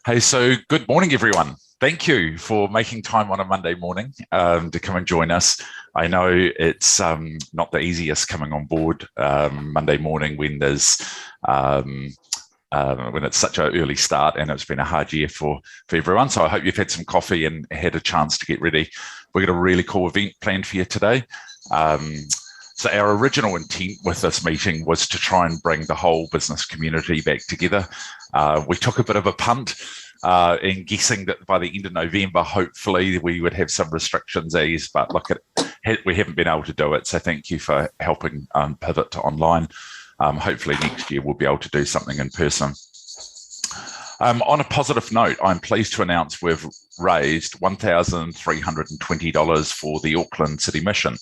Hey, so good morning, everyone. Thank you for making time on a Monday morning to come and join us. I know it's not the easiest coming on board Monday morning when there's when it's such an early start, and it's been a hard year for everyone. So I hope you've had some coffee and had a chance to get ready. We've got a really cool event planned for you today. So our original intent with this meeting was to try and bring the whole business community back together. We took a bit of a punt in guessing that by the end of November, hopefully we would have some restrictions eased, but look, we haven't been able to do it. So thank you for helping pivot to online. Hopefully next year we'll be able to do something in person. On a positive note, I'm pleased to announce we've raised $1,320 for the Auckland City Mission.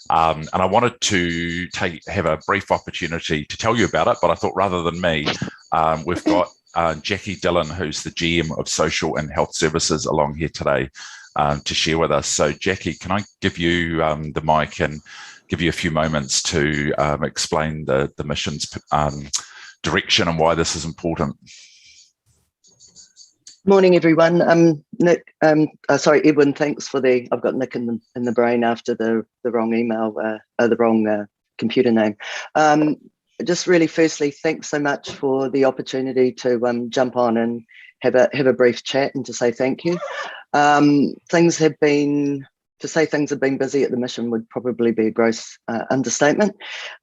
And I wanted to have a brief opportunity to tell you about it, but I thought rather than me, we've got Jackie Dillon, who's the GM of Social and Health Services, along here today to share with us. So Jackie, can I give you the mic and give you a few moments to explain the mission's direction and why this is important? Morning, everyone. Nick, sorry, Edwin. Thanks for I've got Nick in the brain after the wrong email, the wrong computer name. Just really, firstly, thanks so much for the opportunity to jump on and have a brief chat and to say thank you. Things have been busy at the mission would probably be a gross understatement.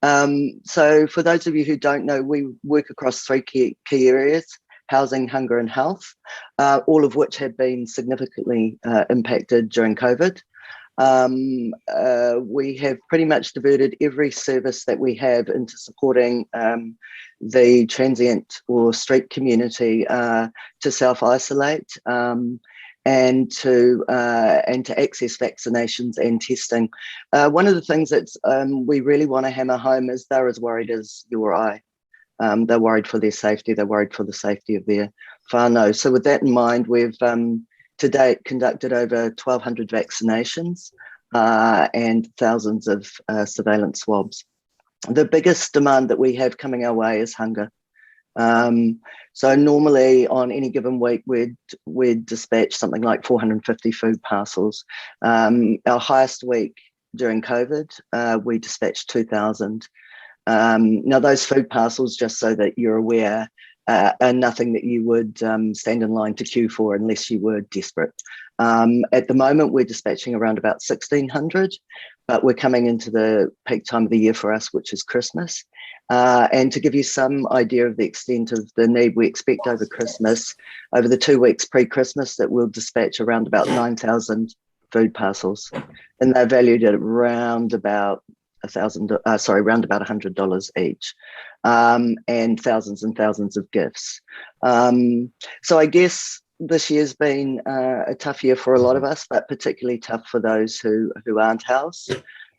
So for those of you who don't know, we work across three key areas: housing, hunger and health, all of which have been significantly impacted during COVID. We have pretty much diverted every service that we have into supporting the transient or street community to self-isolate and to access vaccinations and testing. One of the things that we really want to hammer home is they're as worried as you or I. They're worried for their safety. They're worried for the safety of their whānau. So with that in mind, we've to date conducted over 1,200 vaccinations and thousands of surveillance swabs. The biggest demand that we have coming our way is hunger. So normally on any given week, we'd dispatch something like 450 food parcels. Our highest week during COVID, we dispatched 2,000. Now those food parcels, just so that you're aware, are nothing that you would stand in line to queue for unless you were desperate. At the moment, we're dispatching around about 1,600, but we're coming into the peak time of the year for us, which is Christmas. And to give you some idea of the extent of the need, we expect over Christmas, over the 2 weeks pre-Christmas, that we'll dispatch around about 9,000 food parcels, and they're valued at around about around about $100 each, and thousands of gifts. So I guess this year's been a tough year for a lot of us, but particularly tough for those who aren't housed.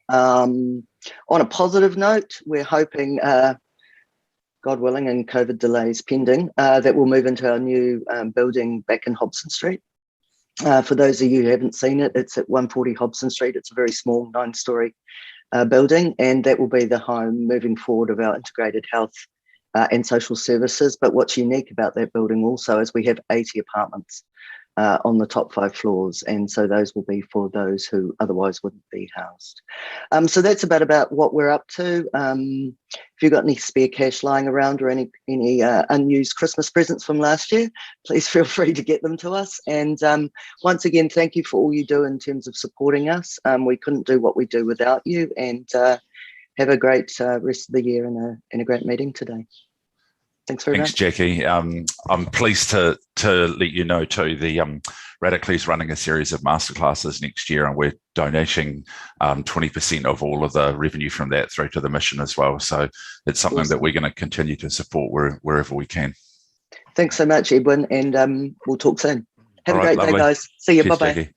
On a positive note, we're hoping, God willing and COVID delays pending, that we'll move into our new building back in Hobson Street. For those of you who haven't seen it, it's at 140 Hobson Street. It's a very small 9-storey building, and that will be the home moving forward of our integrated health and social services. But what's unique about that building also is we have 80 apartments on the top 5 floors, and so those will be for those who otherwise wouldn't be housed. So that's about what we're up to. If you've got any spare cash lying around or any unused Christmas presents from last year, please feel free to get them to us. And once again, thank you for all you do in terms of supporting us. We couldn't do what we do without you, and have a great rest of the year and a great meeting today. Thanks very much. Thanks, Jackie. I'm pleased to let you know too, the Radically is running a series of masterclasses next year, and we're donating 20% of all of the revenue from that through to the mission as well. So it's something that we're going to continue to support wherever we can. Thanks so much, Edwin, and we'll talk soon. Have a great day, guys. See you. Cheers, bye-bye. Jackie.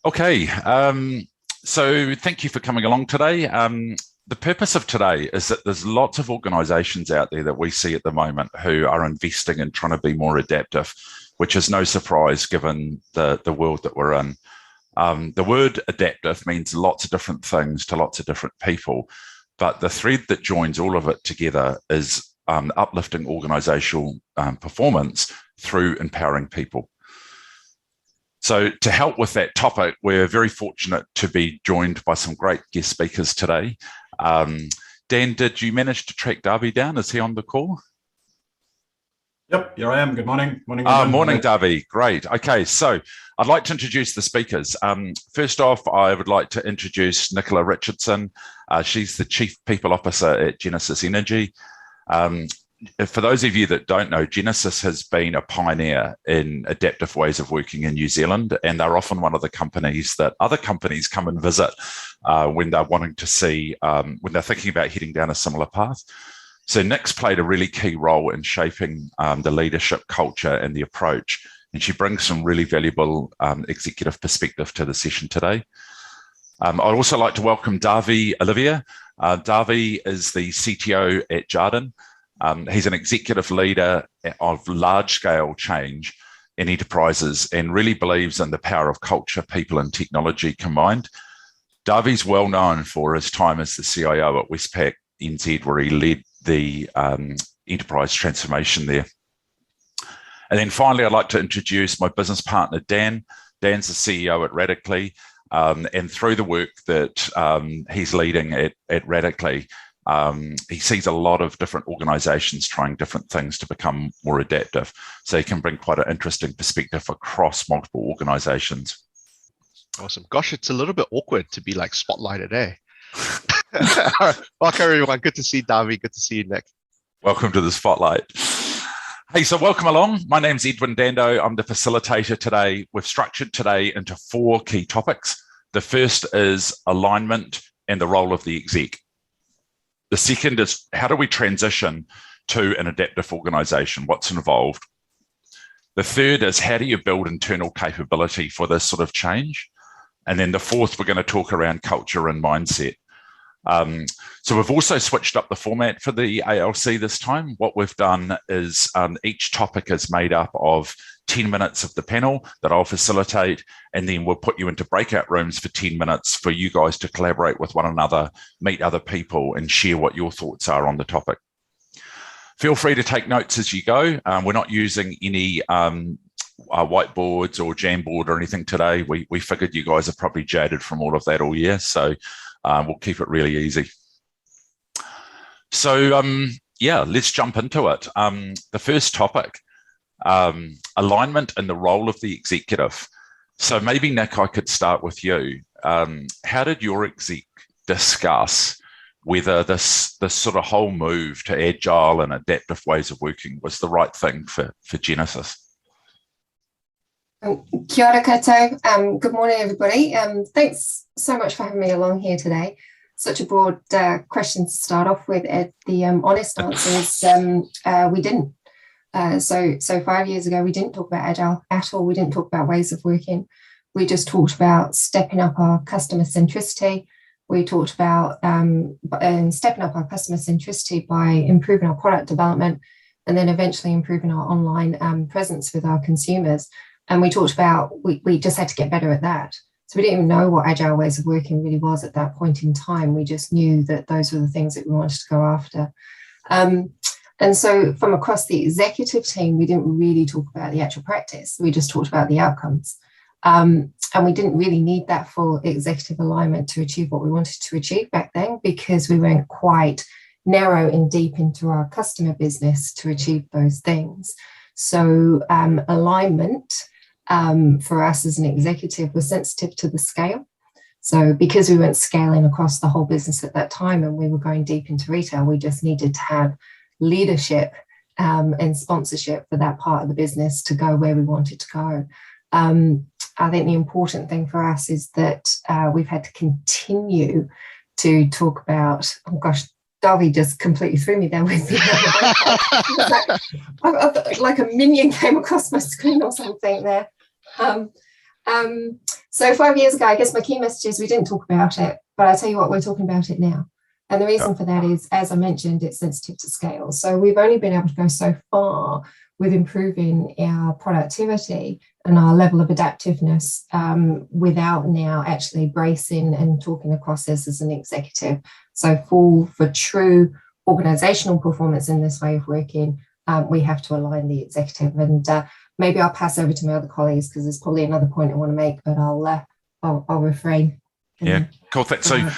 Okay, so thank you for coming along today. The purpose of today is that there's lots of organisations out there that we see at the moment who are investing in trying to be more adaptive, which is no surprise given the world that we're in. The word adaptive means lots of different things to lots of different people, but the thread that joins all of it together is uplifting organizational performance through empowering people. So to help with that topic, we're very fortunate to be joined by some great guest speakers today. Dan, did you manage to track Darby down? Is he on the call? Yep, here I am. Good morning. Morning, morning, Darby. Great. Okay, so I'd like to introduce the speakers. First off, I would like to introduce Nicola Richardson. She's the Chief People Officer at Genesis Energy. For those of you that don't know, Genesis has been a pioneer in adaptive ways of working in New Zealand, and they're often one of the companies that other companies come and visit when they're wanting to see, when they're thinking about heading down a similar path. So Nick's played a really key role in shaping the leadership culture and the approach, and she brings some really valuable executive perspective to the session today. I'd also like to welcome Davy Olivia. Davy is the CTO at Jarden. He's an executive leader of large-scale change in enterprises and really believes in the power of culture, people, and technology combined. Davy's well known for his time as the CIO at Westpac NZ, where he led the enterprise transformation there. And then finally, I'd like to introduce my business partner, Dan. Dan's the CEO at Radically, and through the work that he's leading at Radically, he sees a lot of different organizations trying different things to become more adaptive. So he can bring quite an interesting perspective across multiple organizations. Awesome. Gosh, it's a little bit awkward to be like spotlighted, eh? Welcome, everyone. Good to see Davy. Good to see you, Nick. Welcome to the spotlight. Hey, so welcome along. My name's Edwin Dando. I'm the facilitator today. We've structured today into 4 key topics. The first is alignment and the role of the exec. The second is how do we transition to an adaptive organization? What's involved? The third is how do you build internal capability for this sort of change? And then the fourth, we're going to talk around culture and mindset. So we've also switched up the format for the ALC this time. What we've done is each topic is made up of 10 minutes of the panel that I'll facilitate, and then we'll put you into breakout rooms for 10 minutes for you guys to collaborate with one another, meet other people, and share what your thoughts are on the topic. Feel free to take notes as you go. We're not using any whiteboards or Jamboard or anything today. We figured you guys are probably jaded from all of that all year, so we'll keep it really easy. So yeah, let's jump into it. The first topic, alignment and the role of the executive. So maybe Nick, I could start with you. How did your exec discuss whether this sort of whole move to agile and adaptive ways of working was the right thing for Genesis? Kia ora koutou. Good morning, everybody. Thanks so much for having me along here today. Such a broad question to start off with. The honest answer is we didn't. So 5 years ago, we didn't talk about agile at all. We didn't talk about ways of working. We just talked about stepping up our customer centricity. We talked about stepping up our customer centricity by improving our product development and then eventually improving our online presence with our consumers. And we talked about we just had to get better at that. So we didn't even know what agile ways of working really was at that point in time. We just knew that those were the things that we wanted to go after. And so from across the executive team, we didn't really talk about the actual practice. We just talked about the outcomes. And we didn't really need that full executive alignment to achieve what we wanted to achieve back then, because we weren't quite narrow and deep into our customer business to achieve those things. So alignment for us as an executive was sensitive to the scale. So because we weren't scaling across the whole business at that time and we were going deep into retail, we just needed to have leadership and sponsorship for that part of the business to go where we wanted to go. I think the important thing for us is that we've had to continue to talk about, oh gosh, Darby just completely threw me there with like a minion came across my screen or something there. So 5 years ago, I guess my key message is we didn't talk about it, but I tell you what, we're talking about it now. And the reason for that is, as I mentioned, it's sensitive to scale. So we've only been able to go so far with improving our productivity and our level of adaptiveness without now actually bracing and talking across this as an executive. So for true organizational performance in this way of working, we have to align the executive. And maybe I'll pass over to my other colleagues because there's probably another point I want to make, but I'll refrain. Yeah, cool. So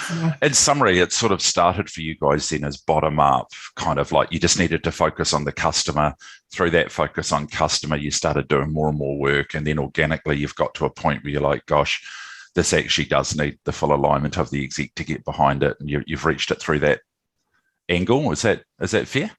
in summary, it sort of started for you guys then as bottom up, kind of like you just needed to focus on the customer. Through that focus on customer, you started doing more and more work. And then organically, you've got to a point where you're like, gosh, this actually does need the full alignment of the exec to get behind it. And you've reached it through that angle. Is that fair?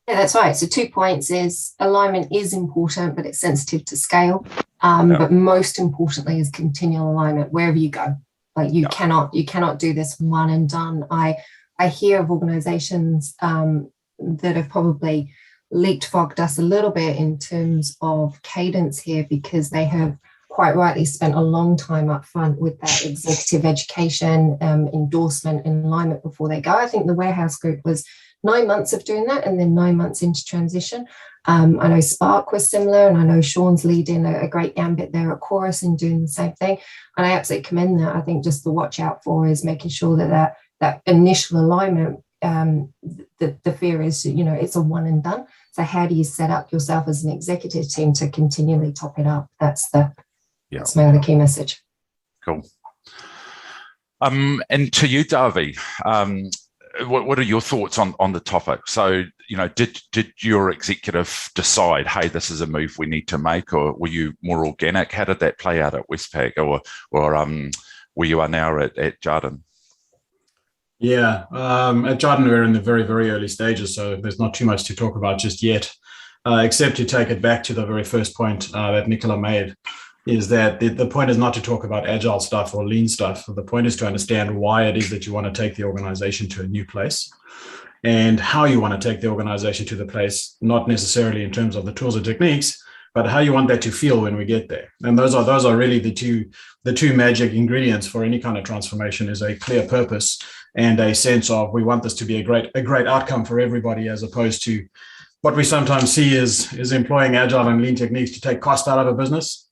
Yeah, that's right. So 2 points is alignment is important, but it's sensitive to scale. But most importantly is continual alignment wherever you go. Like you cannot do this one and done. I hear of organizations that have probably leaked fogged us a little bit in terms of cadence here, because they have quite rightly spent a long time up front with that executive education, endorsement and alignment before they go. I think the warehouse group was 9 months of doing that and then 9 months into transition. I know Spark was similar, and I know Sean's leading a great gambit there at Chorus and doing the same thing. And I absolutely commend that. I think just the watch out for is making sure that initial alignment, the fear is, it's a one and done. So how do you set up yourself as an executive team to continually top it up? That's my other key message. Cool. And to you, Davy, what are your thoughts on the topic? So, did your executive decide, hey, this is a move we need to make, or were you more organic? How did that play out at Westpac, or where you are now at Jarden? Yeah, at Jarden, we're in the very, very early stages, so there's not too much to talk about just yet, except to take it back to the very first point that Nicola made, is that the point is not to talk about agile stuff or lean stuff. The point is to understand why it is that you want to take the organization to a new place and how you want to take the organization to the place, not necessarily in terms of the tools and techniques, but how you want that to feel when we get there. And those are really the two magic ingredients for any kind of transformation, is a clear purpose and a sense of, we want this to be a great outcome for everybody, as opposed to what we sometimes see is employing agile and lean techniques to take cost out of a business.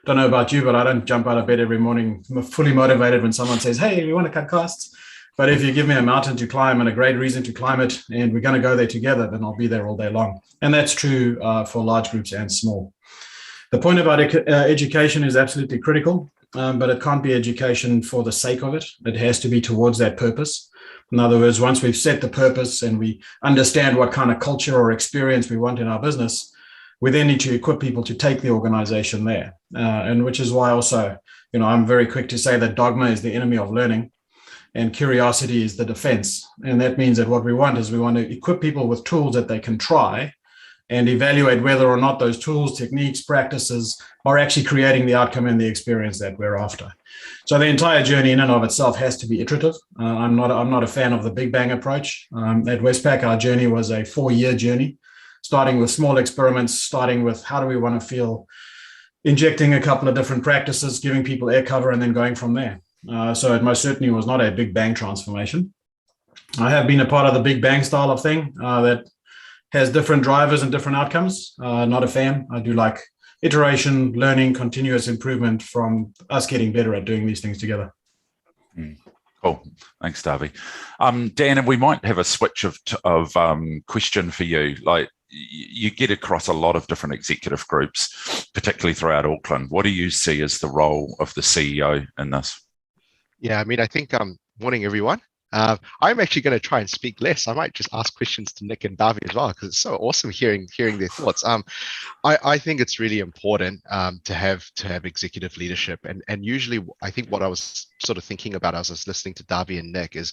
Don't know about you, but I don't jump out of bed every morning fully motivated when someone says, hey, we want to cut costs. But if you give me a mountain to climb and a great reason to climb it, and we're going to go there together, then I'll be there all day long. And that's true for large groups and small. The point about education is absolutely critical, but it can't be education for the sake of it. It has to be towards that purpose. In other words, once we've set the purpose and we understand what kind of culture or experience we want in our business, we then need to equip people to take the organization there. And which is why also, I'm very quick to say that dogma is the enemy of learning and curiosity is the defense. And that means that what we want to equip people with tools that they can try and evaluate whether or not those tools, techniques, practices are actually creating the outcome and the experience that we're after. So the entire journey in and of itself has to be iterative. I'm not a fan of the big bang approach. At Westpac, our journey was a 4-year journey, starting with small experiments, starting with how do we want to feel, injecting a couple of different practices, giving people air cover, and then going from there. So it most certainly was not a big bang transformation. I have been a part of the big bang style of thing that has different drivers and different outcomes. Not a fan. I do like iteration, learning, continuous improvement from us getting better at doing these things together. Cool. Thanks, Davy. Dan, and we might have a switch of question for you. Like, you get across a lot of different executive groups, particularly throughout Auckland. What do you see as the role of the CEO in this? Yeah, I think, morning, everyone. I'm actually going to try and speak less. I might just ask questions to Nick and Davy as well, because it's so awesome hearing their thoughts. I think it's really important to have executive leadership, and usually I think what I was sort of thinking about as I was listening to Davy and Nick is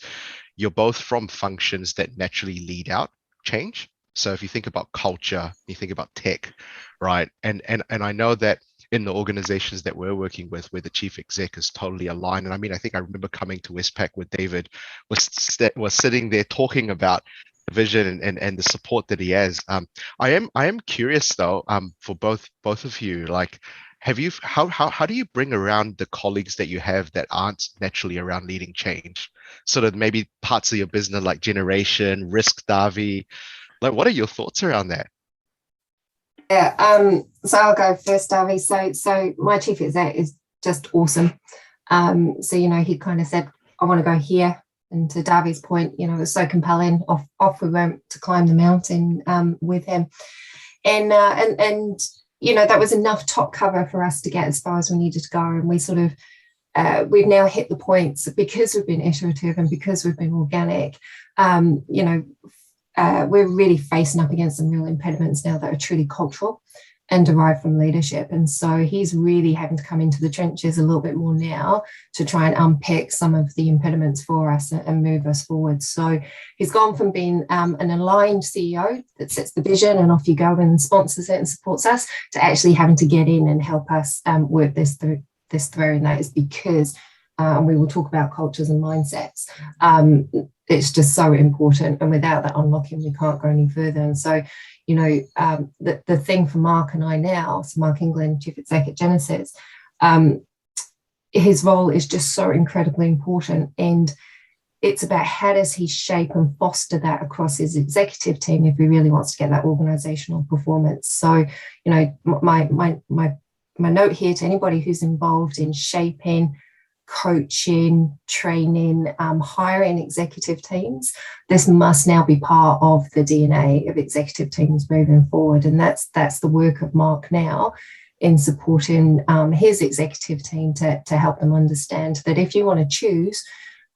you're both from functions that naturally lead out change. So if you think about culture, you think about tech, right? And I know that in the organizations that we're working with, where the chief exec is totally aligned. And I think I remember coming to Westpac where David was sitting there talking about the vision and the support that he has. I am curious though, for both of you, like, how do you bring around the colleagues that you have that aren't naturally around leading change? Sort of maybe parts of your business like generation, risk, Davy. Like, what are your thoughts around that? Yeah, so I'll go first, Davy. So my chief exec is just awesome. So he kind of said, I want to go here, And to Davi's point, you know, it was so compelling. Off we went to climb the mountain with him, and you know, that was enough top cover for us to get as far as we needed to go. And we sort of we've now hit the points because we've been iterative and because we've been organic. You know, we're really facing up against some real impediments now that are truly cultural and derived from leadership. And so he's really having to come into the trenches a little bit more now to try and unpick some of the impediments for us and move us forward. So he's gone from being an aligned CEO that sets the vision and off you go and sponsors it and supports us, to actually having to get in and help us work this through. And that is because, and we will talk about cultures and mindsets, it's just so important. And without that unlocking, we can't go any further. And so, you know, the thing for Mark and I now, so Mark England, Chief Exec at Genesis, his role is just so incredibly important. And it's about how does he shape and foster that across his executive team if he really wants to get that organizational performance. So, you know, my note here to anybody who's involved in shaping, coaching, training, hiring executive teams, this must now be part of the DNA of executive teams moving forward. And that's the work of Mark now in supporting his executive team to help them understand that if you want to choose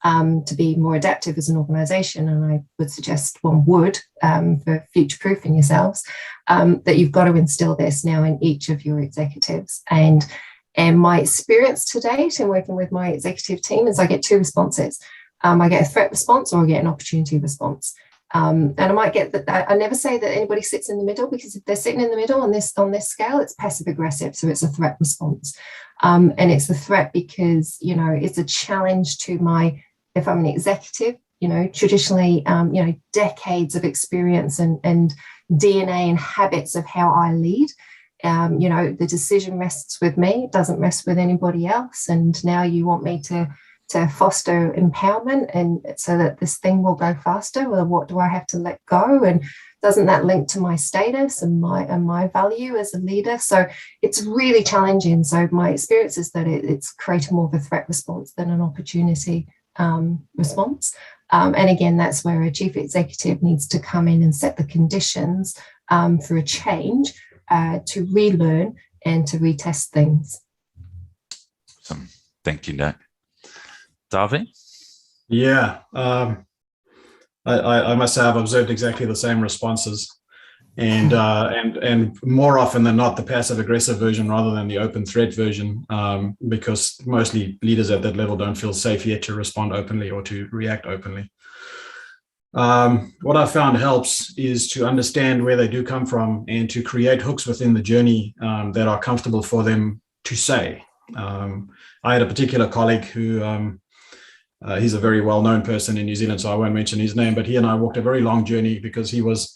to be more adaptive as an organization, and I would suggest one would for future-proofing yourselves, that you've got to instill this now in each of your executives. And my experience to date in working with my executive team is I get two responses. I get a threat response or I get an opportunity response. And I might get that. I never say that anybody sits in the middle, because if they're sitting in the middle on this scale, it's passive aggressive. So it's a threat response. And it's the threat because, you know, it's a challenge to if I'm an executive, you know, traditionally, you know, decades of experience and DNA and habits of how I lead. You know, the decision rests with me, it doesn't rest with anybody else. And now you want me to foster empowerment and so that this thing will go faster. Well, what do I have to let go? And doesn't that link to my status and my value as a leader? So it's really challenging. So my experience is that it's creating more of a threat response than an opportunity response. And again, that's where a chief executive needs to come in and set the conditions for a change, to relearn and to retest things. Awesome. Thank you, Nick. Davi? Yeah, I must say I've observed exactly the same responses, and more often than not the passive aggressive version rather than the open threat version, because mostly leaders at that level don't feel safe yet to respond openly or to react openly. What I found helps is to understand where they do come from and to create hooks within the journey that are comfortable for them to say. I had a particular colleague who, he's a very well-known person in New Zealand, so I won't mention his name, but he and I walked a very long journey because he was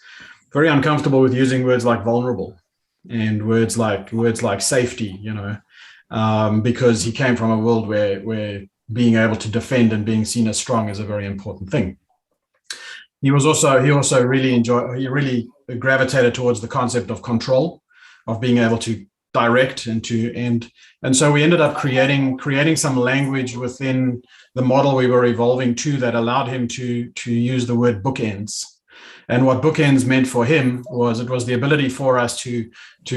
very uncomfortable with using words like vulnerable and words like safety, you know, because he came from a world where being able to defend and being seen as strong is a very important thing. He really gravitated towards the concept of control, of being able to direct and so we ended up creating some language within the model we were evolving to that allowed him to use the word bookends. And what bookends meant for him was it was the ability for us to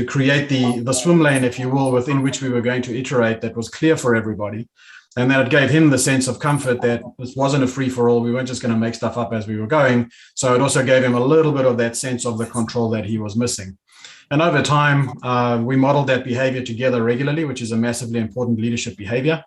create the swim lane, if you will, within which we were going to iterate that was clear for everybody. And that it gave him the sense of comfort that this wasn't a free-for-all. We weren't just going to make stuff up as we were going. So it also gave him a little bit of that sense of the control that he was missing. And over time, we modeled that behavior together regularly, which is a massively important leadership behavior.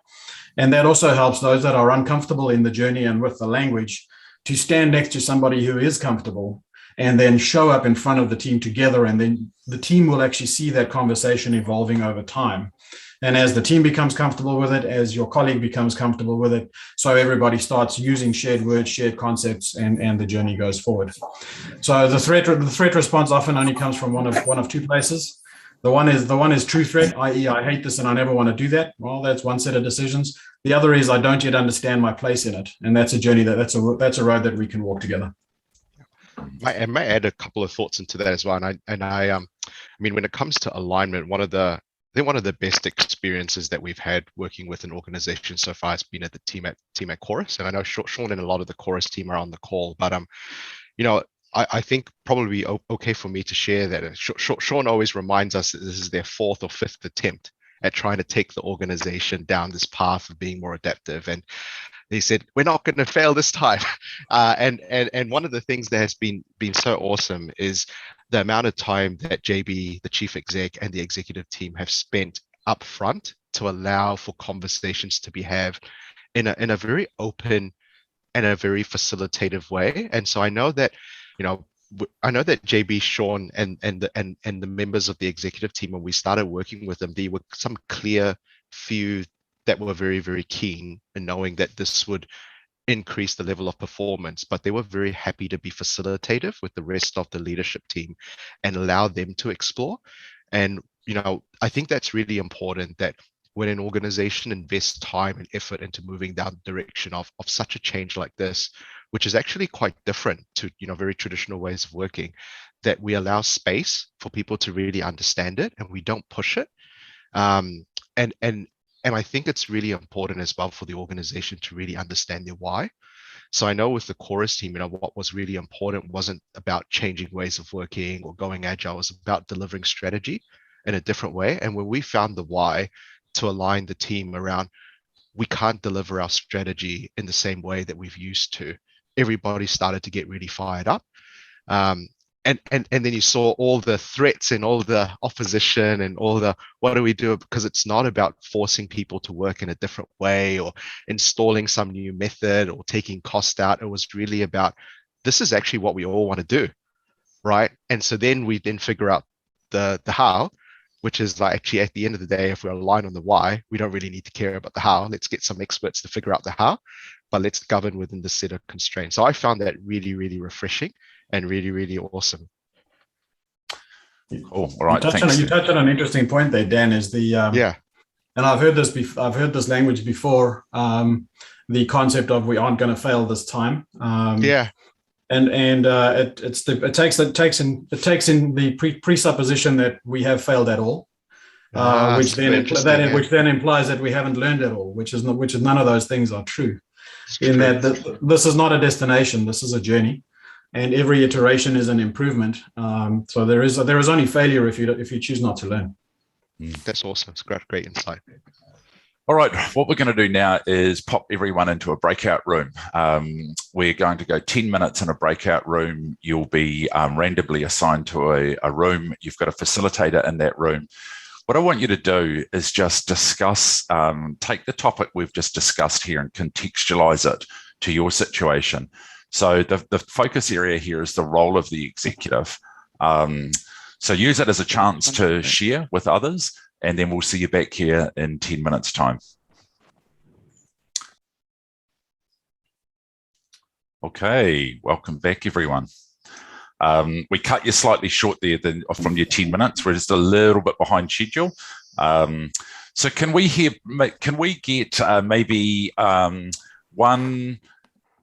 And that also helps those that are uncomfortable in the journey and with the language to stand next to somebody who is comfortable and then show up in front of the team together. And then the team will actually see that conversation evolving over time. And as the team becomes comfortable with it, as your colleague becomes comfortable with it, so everybody starts using shared words, shared concepts, and the journey goes forward. So the threat response often only comes from one of two places. The one is true threat, i.e. I hate this and I never want to do that. Well, that's one set of decisions. The other is I don't yet understand my place in it, and that's a journey that's a road that we can walk together. I might add a couple of thoughts into that as well. And I mean, when it comes to alignment, one of the think one of the best experiences that we've had working with an organization so far has been at the team at Chorus. And I know Sean and a lot of the Chorus team are on the call, but I think probably okay for me to share that. Sean always reminds us that this is their 4th or 5th attempt at trying to take the organization down this path of being more adaptive. And they said, we're not going to fail this time. And one of the things that has been so awesome is the amount of time that JB, the chief exec, and the executive team have spent up front to allow for conversations to be had in a very open and a very facilitative way. And so I know that, JB, Sean, and the members of the executive team, when we started working with them, there were some clear few that were very, very keen in knowing that this would increase the level of performance, but they were very happy to be facilitative with the rest of the leadership team and allow them to explore. And, I think that's really important, that when an organization invests time and effort into moving down the direction of such a change like this, which is actually quite different to, very traditional ways of working, that we allow space for people to really understand it and we don't push it. And I think it's really important as well for the organization to really understand their why. So I know with the Chorus team, what was really important wasn't about changing ways of working or going agile. It was about delivering strategy in a different way. And when we found the why to align the team around, we can't deliver our strategy in the same way that we've used to, everybody started to get really fired up. And then you saw all the threats and all the opposition and all the, what do we do? Because it's not about forcing people to work in a different way or installing some new method or taking cost out. It was really about, this is actually what we all want to do, right? And so then we figure out the how, which is like, actually at the end of the day, if we're aligned on the why, we don't really need to care about the how. Let's get some experts to figure out the how, but let's govern within the set of constraints. So I found that really, really refreshing and really, really awesome. Cool. All right. You touched on an interesting point there, Dan, is the and I've heard this language before, the concept of we aren't going to fail this time. It takes in the presupposition that we have failed at all, which then implies that we haven't learned at all, which is none of those things are true. That this is not a destination, this is a journey, and every iteration is an improvement. So there is only failure if you choose not to learn. That's awesome. It's great insight. All right, what we're going to do now is pop everyone into a breakout room. We're going to go 10 minutes in a breakout room. You'll be randomly assigned to a room. You've got a facilitator in that room. What I want you to do is just discuss, take the topic we've just discussed here and contextualize it to your situation. So the focus area here is the role of the executive. So use it as a chance to share with others, and then we'll see you back here in 10 minutes' time. Okay, welcome back, everyone. We cut you slightly short there from your 10 minutes. We're just a little bit behind schedule. So can we get maybe one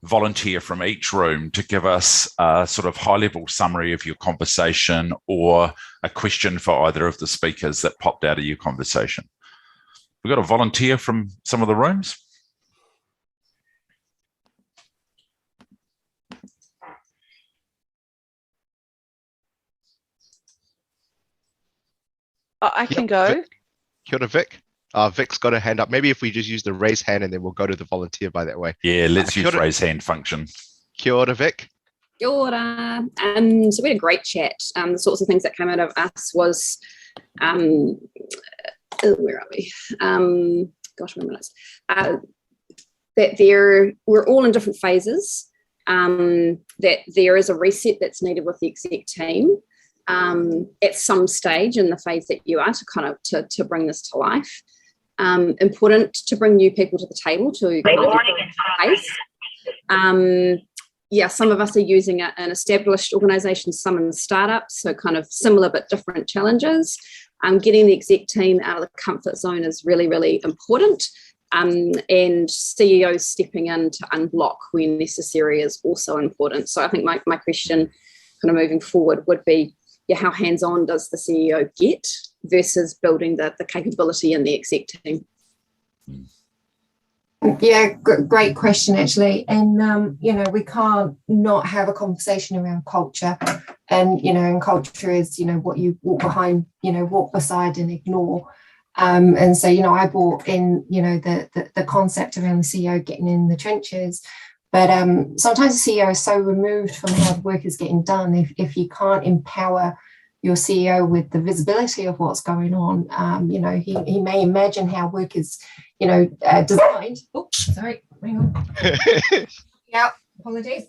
volunteer from each room to give us a sort of high-level summary of your conversation or a question for either of the speakers that popped out of your conversation? We've got a volunteer from some of the rooms. I can go. Kia ora, Vic. Vic's got a hand up. Maybe if we just use the raise hand and then we'll go to the volunteer by that way. Yeah, let's use raise hand function. Kia ora, Vic. Kia ora. So we had a great chat. The sorts of things that came out of us was, where are we? Gosh, my minutes. That we're all in different phases. That there is a reset that's needed with the exec team at some stage in the phase that you are to bring this to life. Important to bring new people to the table to pace. Some of us are using an established organisation, some in startups, so kind of similar but different challenges. Getting the exec team out of the comfort zone is really, really important. And CEOs stepping in to unblock when necessary is also important. So I think my question kind of moving forward would be, how hands-on does the CEO get versus building the capability in the exec team? Yeah, great question, actually. And, we can't not have a conversation around culture. And, and culture is, what you walk behind, walk beside and ignore. And so, I brought in, the concept around the CEO getting in the trenches. But sometimes the CEO is so removed from how the work is getting done. If you can't empower your CEO with the visibility of what's going on, he may imagine how work is, designed. Oh, sorry, hang on. Yeah, apologies.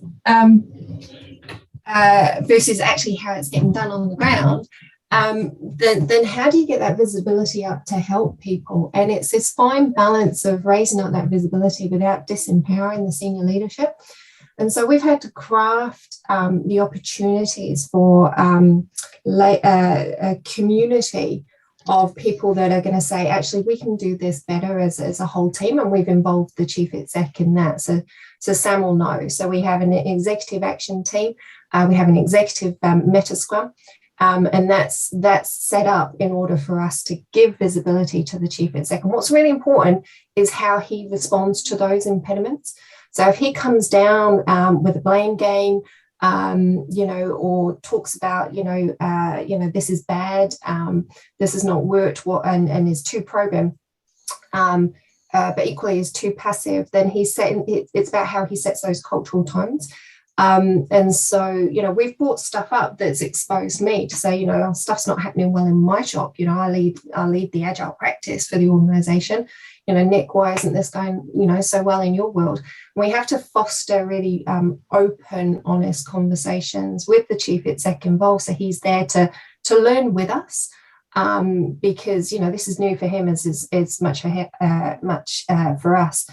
Versus actually how it's getting done on the ground. Then how do you get that visibility up to help people? And it's this fine balance of raising up that visibility without disempowering the senior leadership. And so we've had to craft the opportunities for a community of people that are going to say, actually, we can do this better as a whole team. And we've involved the chief exec in that. So Sam will know. So we have an executive action team. We have an executive meta scrum. And that's set up in order for us to give visibility to the chief exec. And what's really important is how he responds to those impediments. So if he comes down with a blame game, or talks about, this is bad, this has not worked, and is too program, but equally is too passive, then it's about how he sets those cultural tones. And so, we've brought stuff up that's exposed me to say, stuff's not happening well in my shop. I lead the agile practice for the organization. Nick, why isn't this going, so well in your world? We have to foster really open, honest conversations with the chief exec involved. So he's there to learn with us. Because, this is new for him as much for us.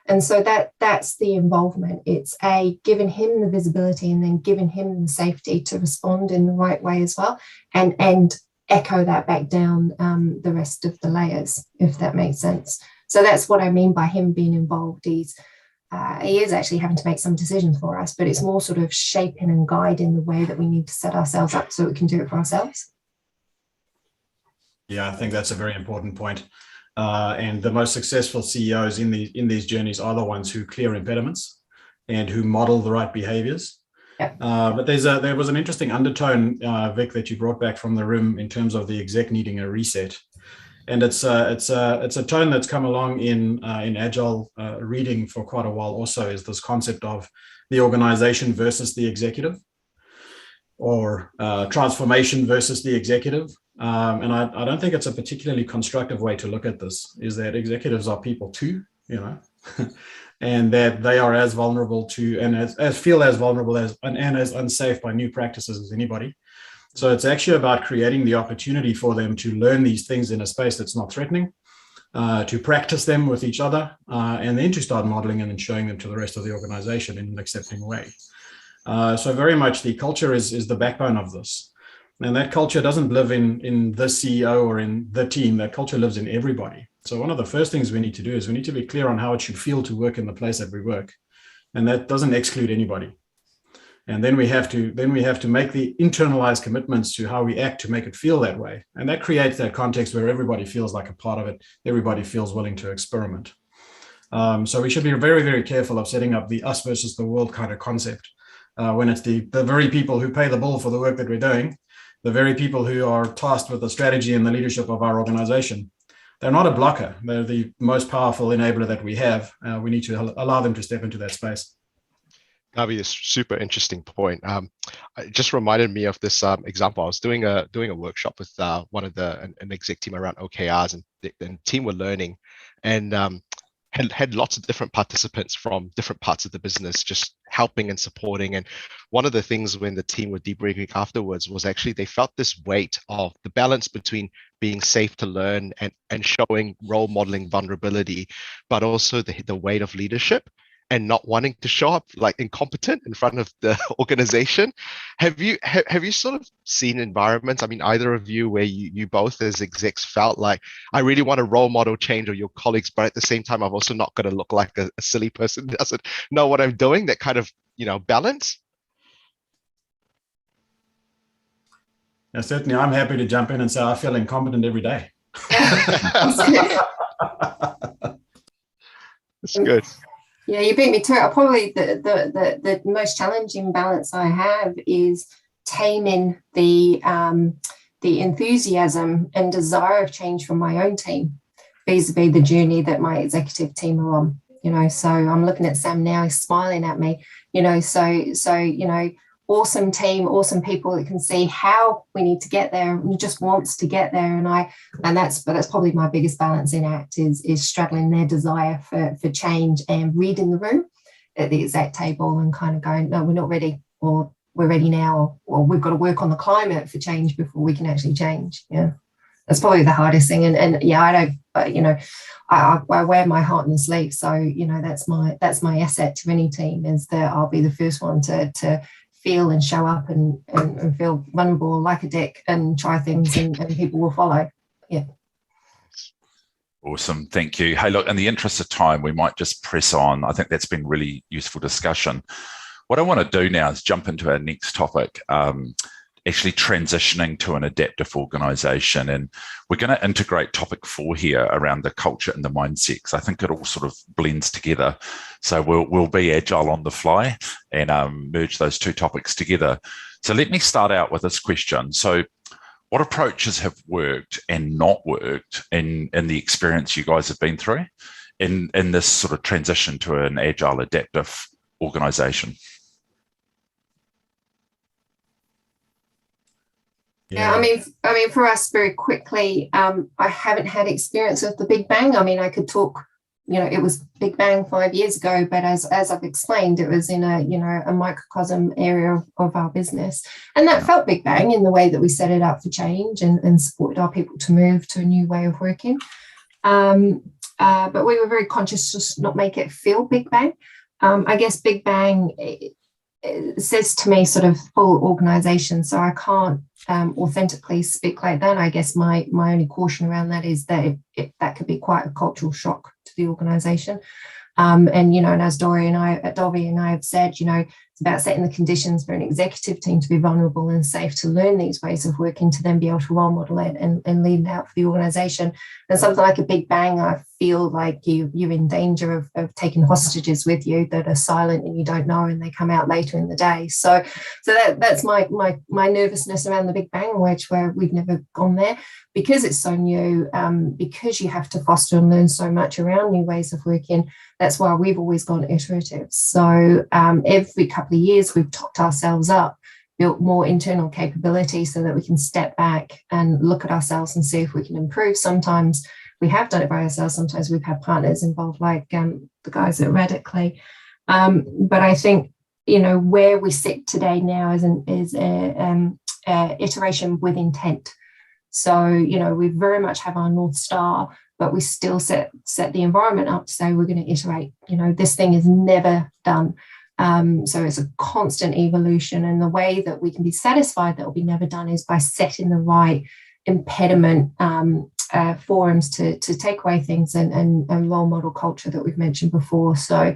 And so that's the involvement. It's giving him the visibility and then giving him the safety to respond in the right way as well, and echo that back down the rest of the layers, if that makes sense. So that's what I mean by him being involved. He is actually having to make some decisions for us, but it's more sort of shaping and guiding the way that we need to set ourselves up so we can do it for ourselves. Yeah, I think that's a very important point. And the most successful CEOs in these journeys are the ones who clear impediments and who model the right behaviors. Yeah. But there was an interesting undertone, Vic, that you brought back from the room in terms of the exec needing a reset, and it's a tone that's come along in agile reading for quite a while. Also, is this concept of the organization versus the executive, or transformation versus the executive. And I don't think it's a particularly constructive way to look at this, is that executives are people too, and that they are as vulnerable to, and as feel as vulnerable as, and as unsafe by new practices as anybody. So it's actually about creating the opportunity for them to learn these things in a space that's not threatening, to practice them with each other, and then to start modeling and then showing them to the rest of the organization in an accepting way. So very much the culture is the backbone of this. And that culture doesn't live in the CEO or in the team. That culture lives in everybody. So one of the first things we need to do is we need to be clear on how it should feel to work in the place that we work. And that doesn't exclude anybody. And then we have to make the internalized commitments to how we act to make it feel that way. And that creates that context where everybody feels like a part of it. Everybody feels willing to experiment. So we should be very, very careful of setting up the us versus the world kind of concept when it's the very people who pay the bill for the work that we're doing, the very people who are tasked with the strategy and the leadership of our organization. They're not a blocker. They're the most powerful enabler that we have. We need to allow them to step into that space. That'd be a super interesting point. It just reminded me of this example. I was doing a workshop with one of an exec team around OKRs, and the team were learning, and had lots of different participants from different parts of the business just helping and supporting. And one of the things when the team were debriefing afterwards was actually they felt this weight of the balance between being safe to learn and showing role modeling vulnerability, but also the weight of leadership and not wanting to show up like incompetent in front of the organization. Have you sort of seen environments, I mean, either of you, where you both as execs felt like, I really want to role model change or your colleagues, but at the same time, I've also not going to look like a silly person who doesn't know what I'm doing, that kind of, balance? Yeah, certainly, I'm happy to jump in and say I feel incompetent every day. That's good. Yeah, you beat me to it. Probably the most challenging balance I have is taming the enthusiasm and desire of change from my own team vis-a-vis the journey that my executive team are on. So I'm looking at Sam now, he's smiling at me. So awesome team, awesome people that can see how we need to get there and just wants to get there. And that's probably my biggest balancing act is straddling their desire for change and reading the room at the exact table and kind of going, no, we're not ready, or we're ready now, or we've got to work on the climate for change before we can actually change. Yeah, that's probably the hardest thing. And yeah, I don't, but I wear my heart on the sleeve. So that's my asset to any team, is that I'll be the first one to feel and show up and feel vulnerable like a dick and try things, and people will follow. Yeah. Awesome. Thank you. Hey, look, in the interest of time, we might just press on. I think that's been really useful discussion. What I want to do now is jump into our next topic, actually transitioning to an adaptive organization. And we're going to integrate topic 4 here around the culture and the mindset, because I think it all sort of blends together. So we'll be agile on the fly and merge those 2 topics together. So let me start out with this question. So what approaches have worked and not worked in the experience you guys have been through in this sort of transition to an agile adaptive organization? Yeah, I mean, for us, very quickly, I haven't had experience of the Big Bang. I mean, I could talk, it was Big Bang 5 years ago, but as I've explained, it was in a microcosm area of our business, and that felt Big Bang in the way that we set it up for change and supported our people to move to a new way of working. But we were very conscious to not make it feel Big Bang. I guess Big Bang it says to me sort of full organization, so I can't authentically speak like that. I guess my only caution around that is that that could be quite a cultural shock to the organization. And as Dovi and I have said, it's about setting the conditions for an executive team to be vulnerable and safe to learn these ways of working, to then be able to role model it and lead it out for the organization. And something like a Big Bang, I feel like you're in danger of taking hostages with you that are silent and you don't know, and they come out later in the day. So that's my nervousness around the Big Bang, where we've never gone there because it's so new, because you have to foster and learn so much around new ways of working. That's why we've always gone iterative. So every couple of years, we've topped ourselves up, built more internal capability so that we can step back and look at ourselves and see if we can improve. Sometimes we have done it by ourselves. Sometimes we've had partners involved, like the guys at Radically. But I think, where we sit today now is a iteration with intent. So, we very much have our North Star, but we still set the environment up to say we're going to iterate. This thing is never done. So it's a constant evolution. And the way that we can be satisfied that will be never done is by setting the right impediment forums to take away things and role model culture that we've mentioned before. So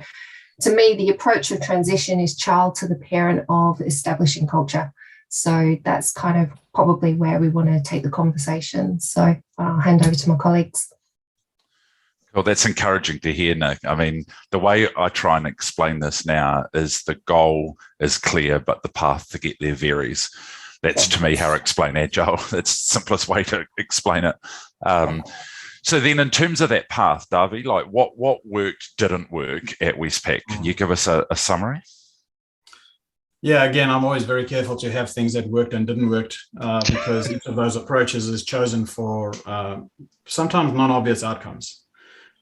to me, the approach of transition is child to the parent of establishing culture. So that's kind of probably where we want to take the conversation. So I'll hand over to my colleagues. Well, that's encouraging to hear, Nick. I mean, the way I try and explain this now is the goal is clear, but the path to get there varies. That's, to me, how I explain Agile. That's the simplest way to explain it. So then in terms of that path, Davi, like what worked, didn't work at Westpac? Can you give us a summary? Yeah, again, I'm always very careful to have things that worked and didn't work because each of those approaches is chosen for sometimes non-obvious outcomes.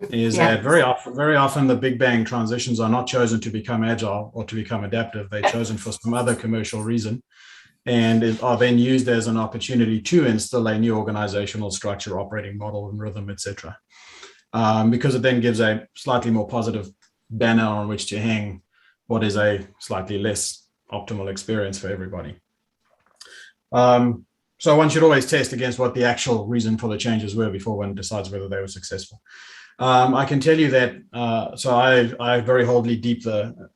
That very often the Big Bang transitions are not chosen to become agile or to become adaptive. They're chosen for some other commercial reason and are then used as an opportunity to instill a new organizational structure, operating model, and rhythm, etc. Because it then gives a slightly more positive banner on which to hang what is a slightly less optimal experience for everybody. So one should always test against what the actual reason for the changes were before one decides whether they were successful. I can tell you that, so I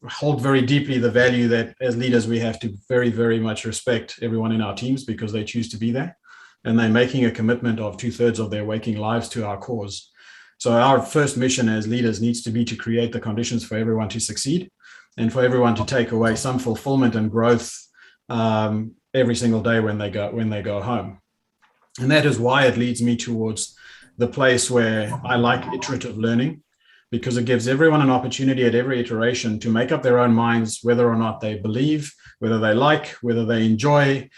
hold very deeply the value that as leaders, we have to very, very much respect everyone in our teams because they choose to be there and they're making a commitment of 2/3 of their waking lives to our cause. So our first mission as leaders needs to be to create the conditions for everyone to succeed and for everyone to take away some fulfillment and growth every single day when they go home. And that is why it leads me towards the place where I like iterative learning, because it gives everyone an opportunity at every iteration to make up their own minds whether or not they believe, whether they like, whether they enjoy,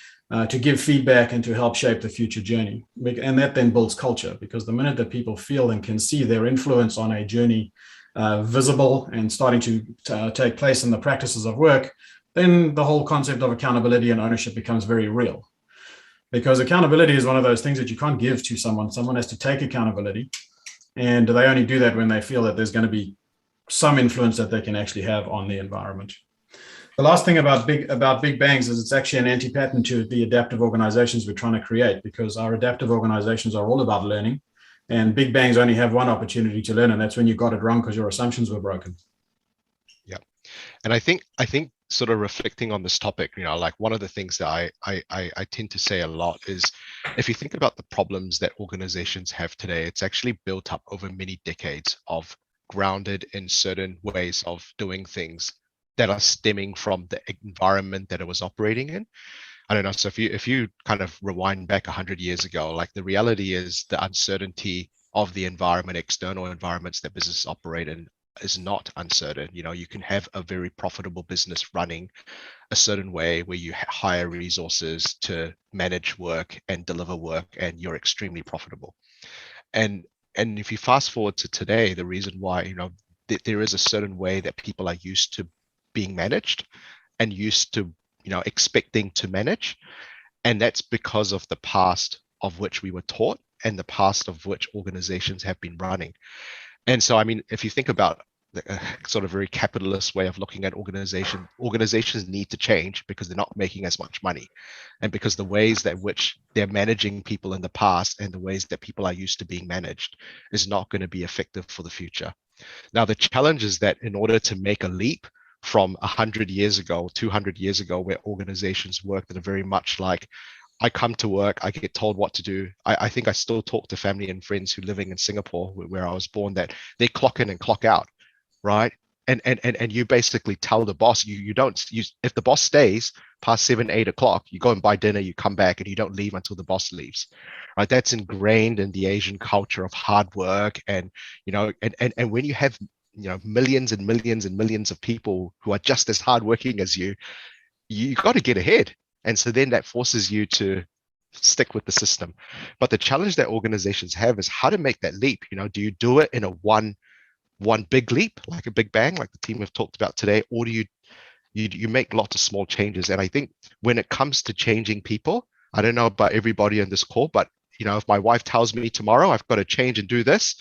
to give feedback and to help shape the future journey. And that then builds culture, because the minute that people feel and can see their influence on a journey visible and starting to take place in the practices of work, then the whole concept of accountability and ownership becomes very real. Because accountability is one of those things that you can't give to someone. Someone has to take accountability, and they only do that when they feel that there's going to be some influence that they can actually have on the environment. The last thing about big bangs is it's actually an anti-pattern to the adaptive organizations we're trying to create, because our adaptive organizations are all about learning, and big bangs only have one opportunity to learn, and that's when you got it wrong because your assumptions were broken. Yeah, and I think sort of reflecting on this topic, like one of the things that I tend to say a lot is, if you think about the problems that organizations have today, it's actually built up over many decades of grounded in certain ways of doing things that are stemming from the environment that it was operating in. I don't know. So if you kind of rewind back 100 years ago, like the reality is the uncertainty of the environment, external environments that businesses operate in, is not uncertain. You can have a very profitable business running a certain way where you hire resources to manage work and deliver work, and you're extremely profitable. And if you fast forward to today, the reason why there is a certain way that people are used to being managed and used to expecting to manage, and that's because of the past of which we were taught and the past of which organizations have been running. And so, I mean, if you think about a sort of very capitalist way of looking at organizations need to change because they're not making as much money, and because the ways that which they're managing people in the past and the ways that people are used to being managed is not going to be effective for the future. Now, the challenge is that in order to make a leap from 100 years ago, 200 years ago, where organizations work that are very much like, I come to work, I get told what to do. I think I still talk to family and friends who are living in Singapore, where I was born, that they clock in and clock out, right? And you basically tell the boss, if the boss stays past 7, 8 o'clock, you go and buy dinner, you come back, and you don't leave until the boss leaves, right? That's ingrained in the Asian culture of hard work, and when you have millions and millions and millions of people who are just as hardworking as you got to get ahead. And so then that forces you to stick with the system. But the challenge that organizations have is how to make that leap. Do you do it in a one big leap, like a big bang, like the team have talked about today, or do you make lots of small changes? And I think when it comes to changing people, I don't know about everybody on this call, but if my wife tells me tomorrow I've got to change and do this,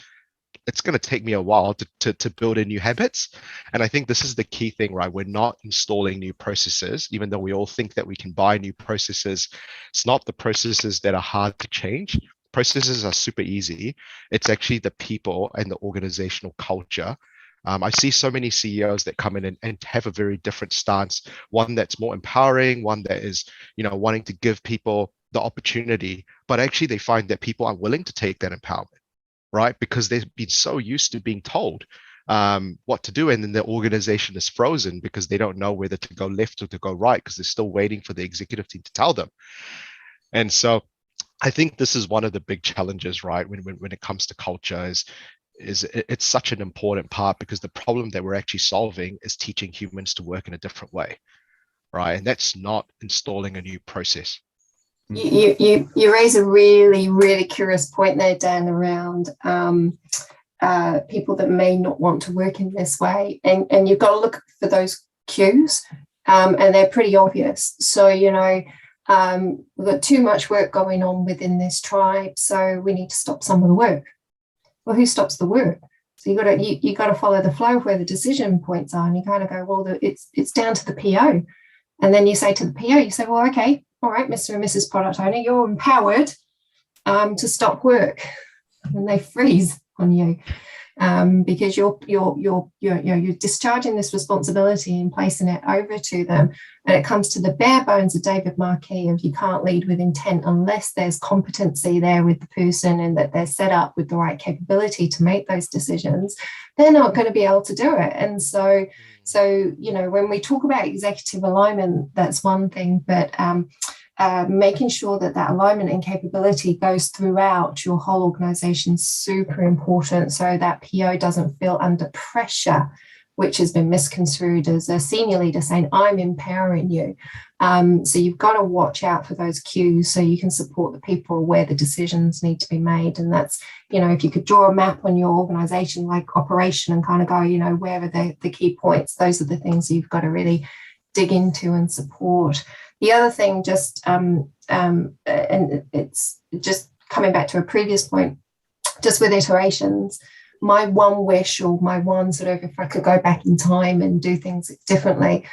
it's going to take me a while to build in new habits. And I think this is the key thing, right? We're not installing new processes, even though we all think that we can buy new processes. It's not the processes that are hard to change. Processes are super easy. It's actually the people and the organizational culture. I see so many CEOs that come in and have a very different stance, one that's more empowering, one that is, wanting to give people the opportunity, but actually they find that people are willing to take that empowerment, right? Because they've been so used to being told what to do, and then the organization is frozen because they don't know whether to go left or to go right, because they're still waiting for the executive team to tell them. And so I think this is one of the big challenges, right? When it comes to culture, is it's such an important part, because the problem that we're actually solving is teaching humans to work in a different way, right? And that's not installing a new process. You raise a really, really curious point there, Dan, around people that may not want to work in this way, and you've got to look for those cues, and they're pretty obvious. So we've got too much work going on within this tribe, so we need to stop some of the work. Well, who stops the work? So you got to follow the flow of where the decision points are, and you kind of go, well, it's down to the PO, and then you say to the PO, you say, well, okay, all right, Mr. and Mrs. Product Owner, you're empowered to stop work, and they freeze on you. because you're discharging this responsibility and placing it over to them. And it comes to the bare bones of David Marquis of you can't lead with intent unless there's competency there with the person and that they're set up with the right capability to make those decisions. They're not going to be able to do it. And so when we talk about executive alignment, that's one thing, but making sure that alignment and capability goes throughout your whole organization is super important, so that PO doesn't feel under pressure, which has been misconstrued as a senior leader saying, I'm empowering you. So you've got to watch out for those cues so you can support the people where the decisions need to be made. And that's, if you could draw a map on your organization, like operation, and kind of go, where are the key points? Those are the things you've got to really dig into and support. The other thing, and it's just coming back to a previous point, just with iterations, my one wish, or my one sort of, if I could go back in time and do things differently,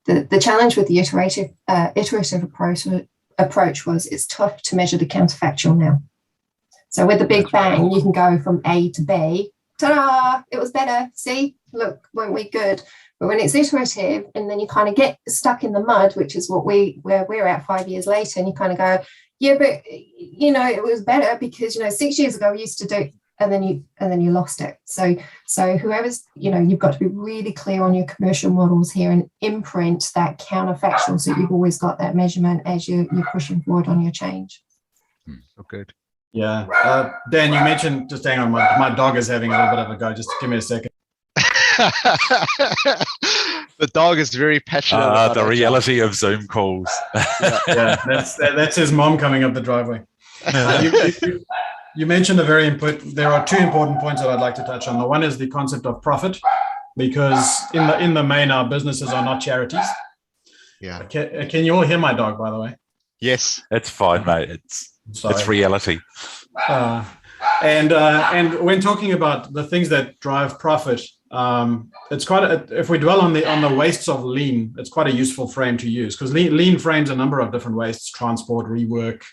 the challenge with the iterative approach was it's tough to measure the counterfactual now. So with the Big Bang, you can go from A to B, ta-da, it was better, see, look, weren't we good? But when it's iterative, and then you kind of get stuck in the mud, which is where we're at 5 years later, and you kind of go, yeah, but it was better because 6 years ago we used to do, and then you lost it. So whoever's, you've got to be really clear on your commercial models here and imprint that counterfactual, so you've always got that measurement as you're pushing forward on your change. So good. Yeah, Dan, you mentioned, just hang on, my dog is having a little bit of a go. Just give me a second. The dog is very passionate about the reality of Zoom calls. Yeah, that's his mom coming up the driveway. You mentioned there are two important points that I'd like to touch on. The one is the concept of profit, because in the main, our businesses are not charities. Yeah. Can you all hear my dog, by the way? Yes. It's fine, mate. It's reality. And when talking about the things that drive profit, it's if we dwell on the wastes of lean, it's quite a useful frame to use, because lean frames a number of different wastes: transport, rework,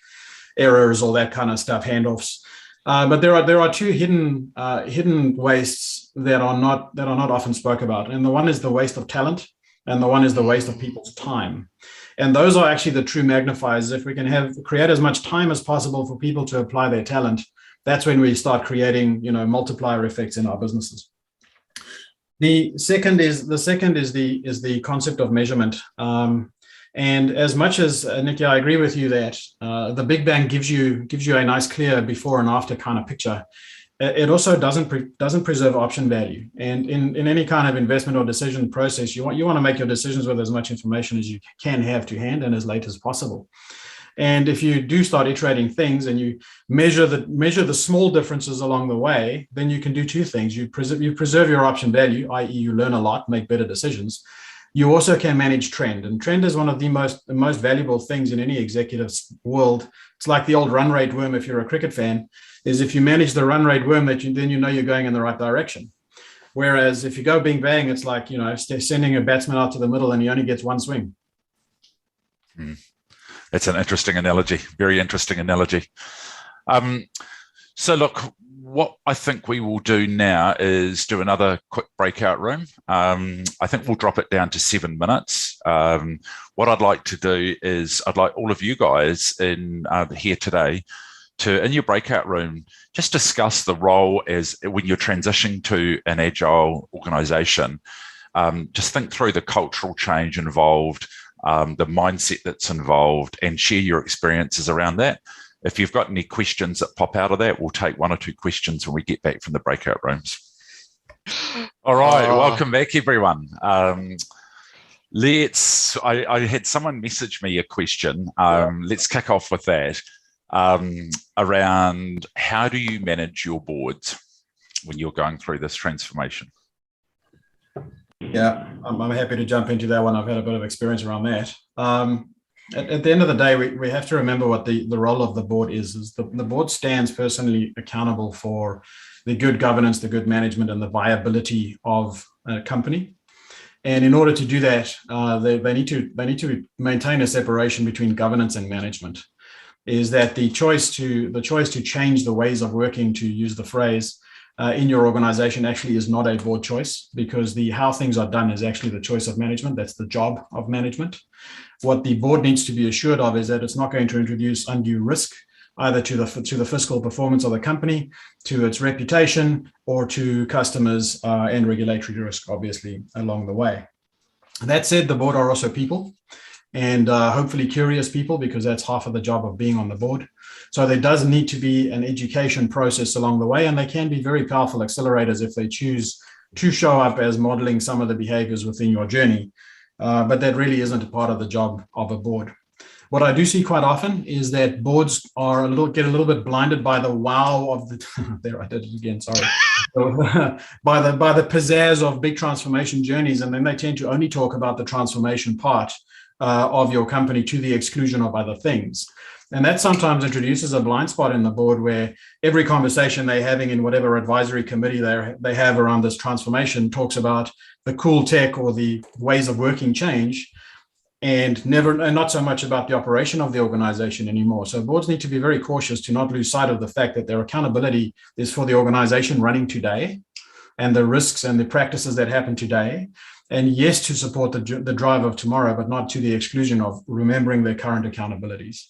errors, all that kind of stuff, handoffs. But there are two hidden wastes that are not often spoke about, and the one is the waste of talent, and the one is the waste of people's time. And those are actually the true magnifiers. If we can create as much time as possible for people to apply their talent, that's when we start creating, multiplier effects in our businesses. The second is the concept of measurement. And as much as Nikki, I agree with you that the Big Bang gives you a nice, clear before and after kind of picture. It also doesn't preserve option value. And in any kind of investment or decision process, you want to make your decisions with as much information as you can have to hand and as late as possible. And if you do start iterating things and you measure the small differences along the way, then you can do two things. You preserve your option value, i.e. you learn a lot, make better decisions. You also can manage trend, and trend is one of the most valuable things in any executive's world. It's like the old run rate worm. If you're a cricket fan, is if you manage the run rate worm, then you're going in the right direction. Whereas if you go bing bang, it's like sending a batsman out to the middle and he only gets one swing. It's an interesting analogy, very interesting analogy. So look, what I think we will do now is do another quick breakout room. I think we'll drop it down to 7 minutes. What I'd like to do is I'd like all of you guys here today to, in your breakout room, just discuss the role as when you're transitioning to an agile organization. Just think through the cultural change involved, the mindset that's involved, and share your experiences around that. If you've got any questions that pop out of that, we'll take 1 or 2 questions when we get back from the breakout rooms. All right, welcome back, everyone. I had someone message me a question. Let's kick off with that, around how do you manage your boards when you're going through this transformation? Yeah, I'm happy to jump into that one. I've had a bit of experience around that. At the end of the day, we have to remember what the role of the board is the board stands personally accountable for the good governance, the good management, and the viability of a company. And in order to do that, they need to maintain a separation between governance and management. Is that the choice to change the ways of working, to use the phrase, in your organization actually is not a board choice, because the how things are done is actually the choice of management. That's the job of management. What the board needs to be assured of is that it's not going to introduce undue risk either to the fiscal performance of the company, to its reputation, or to customers and regulatory risk, obviously, along the way. That said, the board are also people, and hopefully curious people, because that's half of the job of being on the board. So there does need to be an education process along the way, and they can be very powerful accelerators if they choose to show up as modeling some of the behaviors within your journey. But that really isn't a part of the job of a board. What I do see quite often is that boards are get a little bit blinded by the wow of the there I did it again, sorry. by the pizzazz of big transformation journeys, and then they tend to only talk about the transformation part of your company to the exclusion of other things. And that sometimes introduces a blind spot in the board, where every conversation they're having in whatever advisory committee they have around this transformation talks about the cool tech or the ways of working change, and not so much about the operation of the organization anymore. So boards need to be very cautious to not lose sight of the fact that their accountability is for the organization running today and the risks and the practices that happen today. And yes, to support the drive of tomorrow, but not to the exclusion of remembering their current accountabilities.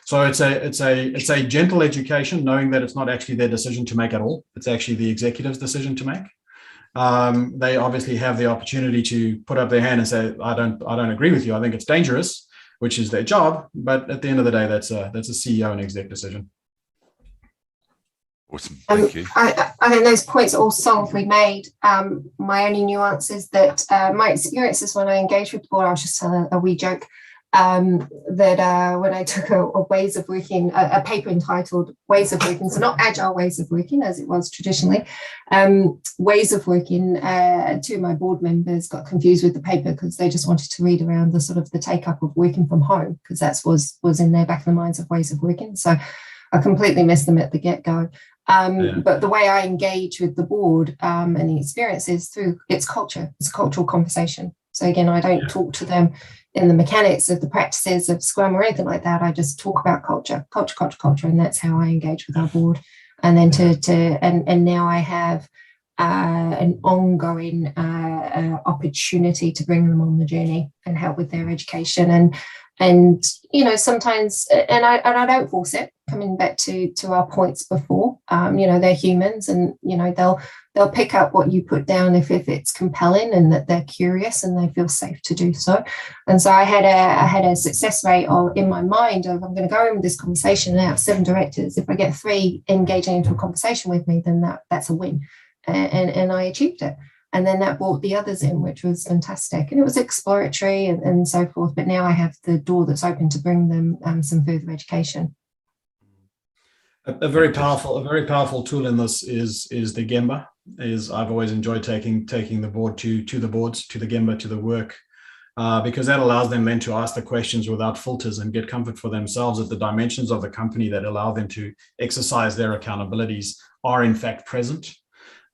So it's a gentle education, knowing that it's not actually their decision to make at all. It's actually the executive's decision to make. They obviously have the opportunity to put up their hand and say, I don't agree with you. I think it's dangerous, which is their job. But at the end of the day, that's a CEO and exec decision. Awesome. Thank you. I think those points all solidly made. My only nuance is that my experiences when I engaged with the board, I was just telling a wee joke, that when I took a ways of working, a paper entitled Ways of Working, so not agile ways of working as it was traditionally, ways of working, two of my board members got confused with the paper because they just wanted to read around the sort of the take up of working from home, because that was in their back of the minds of ways of working. So I completely missed them at the get-go. But the way I engage with the board and the experience is through its culture. It's a cultural conversation. So again, I don't talk to them in the mechanics of the practices of Scrum or anything like that. I just talk about culture, and that's how I engage with our board. And then and now I have an ongoing opportunity to bring them on the journey and help with their education. And you know, sometimes, and I don't force it. Coming back to our points before, you know, they're humans, and you know, they'll pick up what you put down if it's compelling and that they're curious and they feel safe to do so. And so I had a success rate in my mind of, I'm going to go in with this conversation, and out of 7 directors, if I get 3 engaging into a conversation with me, then that's a win, and I achieved it. And then that brought the others in, which was fantastic. And it was exploratory and so forth. But now I have the door that's open to bring them some further education. A very powerful tool in this is the Gemba. I've always enjoyed taking the board to the boards, to the Gemba, to the work, because that allows them then to ask the questions without filters and get comfort for themselves that the dimensions of the company that allow them to exercise their accountabilities are in fact present.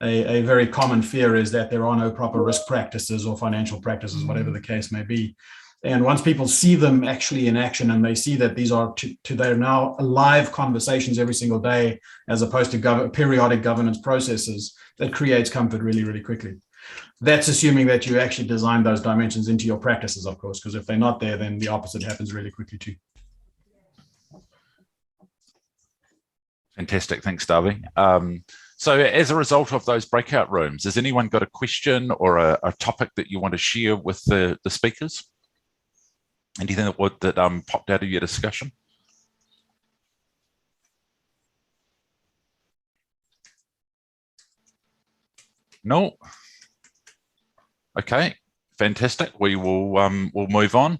A very common fear is that there are no proper risk practices or financial practices, whatever the case may be. And once people see them actually in action, and they see that these are they're now live conversations every single day, as opposed to periodic governance processes, that creates comfort really, really quickly. That's assuming that you actually design those dimensions into your practices, of course, because if they're not there, then the opposite happens really quickly too. Fantastic. Thanks, Darby. So as a result of those breakout rooms, has anyone got a question or a topic that you want to share with the speakers? Anything that popped out of your discussion? No? Okay, fantastic. We will we'll move on.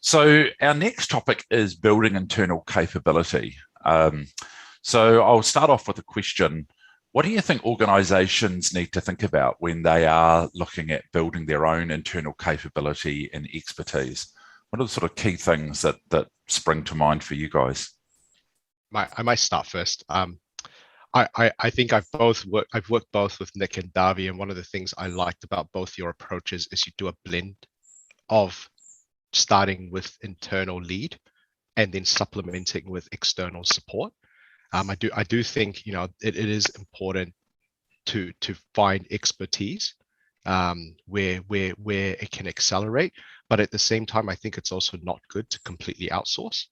So our next topic is building internal capability. So I'll start off with a question. What do you think organizations need to think about when they are looking at building their own internal capability and expertise? What are the sort of key things that spring to mind for you guys? I might start first. I think I've worked both with Nick and Darby, and one of the things I liked about both your approaches is you do a blend of starting with internal lead and then supplementing with external support. I do think, you know, it is important to find expertise where it can accelerate. But at the same time, I think it's also not good to completely outsource,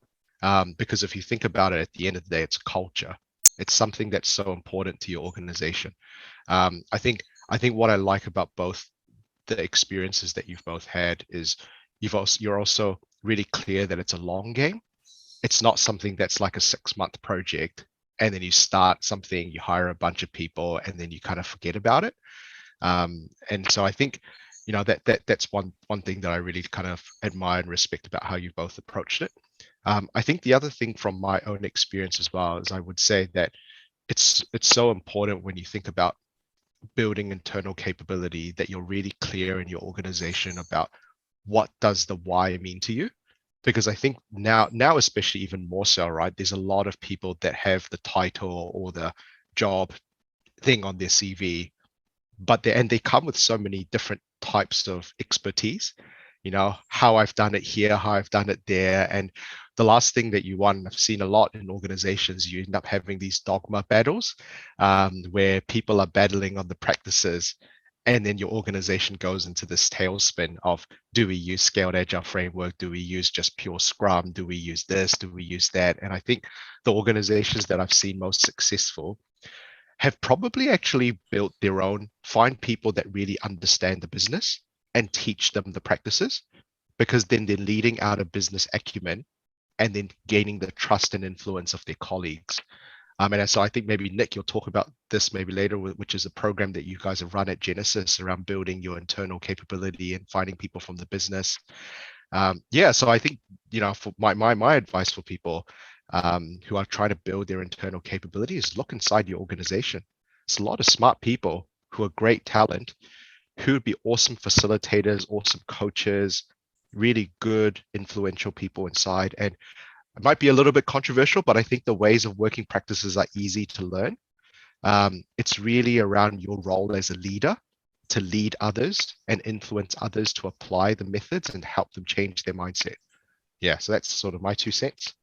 because if you think about it, at the end of the day, it's culture. It's something that's so important to your organization. I think what I like about both the experiences that you've both had is you're also really clear that it's a long game. It's not something that's like a 6-month project and then you start something, you hire a bunch of people, and then you kind of forget about it. And so I think, you know, that's one thing that I really kind of admire and respect about how you both approached it. I think the other thing from my own experience as well is I would say that it's so important when you think about building internal capability that you're really clear in your organization about what does the why mean to you. Because I think now especially even more so, right? There's a lot of people that have the title or the job thing on their CV, but they come with so many different types of expertise, you know, how I've done it here, how I've done it there. And the last thing that you want, I've seen a lot in organizations, you end up having these dogma battles where people are battling on the practices, and then your organization goes into this tailspin of, do we use scaled agile framework? Do we use just pure Scrum? Do we use this? Do we use that? And I think the organizations that I've seen most successful have probably actually built their own, find people that really understand the business and teach them the practices, because then they're leading out a business acumen and then gaining the trust and influence of their colleagues. And so I think maybe Nick, you'll talk about this maybe later, which is a program that you guys have run at Genesis around building your internal capability and finding people from the business. So I think, you know, for my advice for people who are trying to build their internal capability is look inside your organization. It's a lot of smart people who are great talent, who would be awesome facilitators, awesome coaches, really good, influential people inside. And it might be a little bit controversial, but I think the ways of working practices are easy to learn. It's really around your role as a leader to lead others and influence others to apply the methods and help them change their mindset. Yeah, so that's sort of my 2 cents.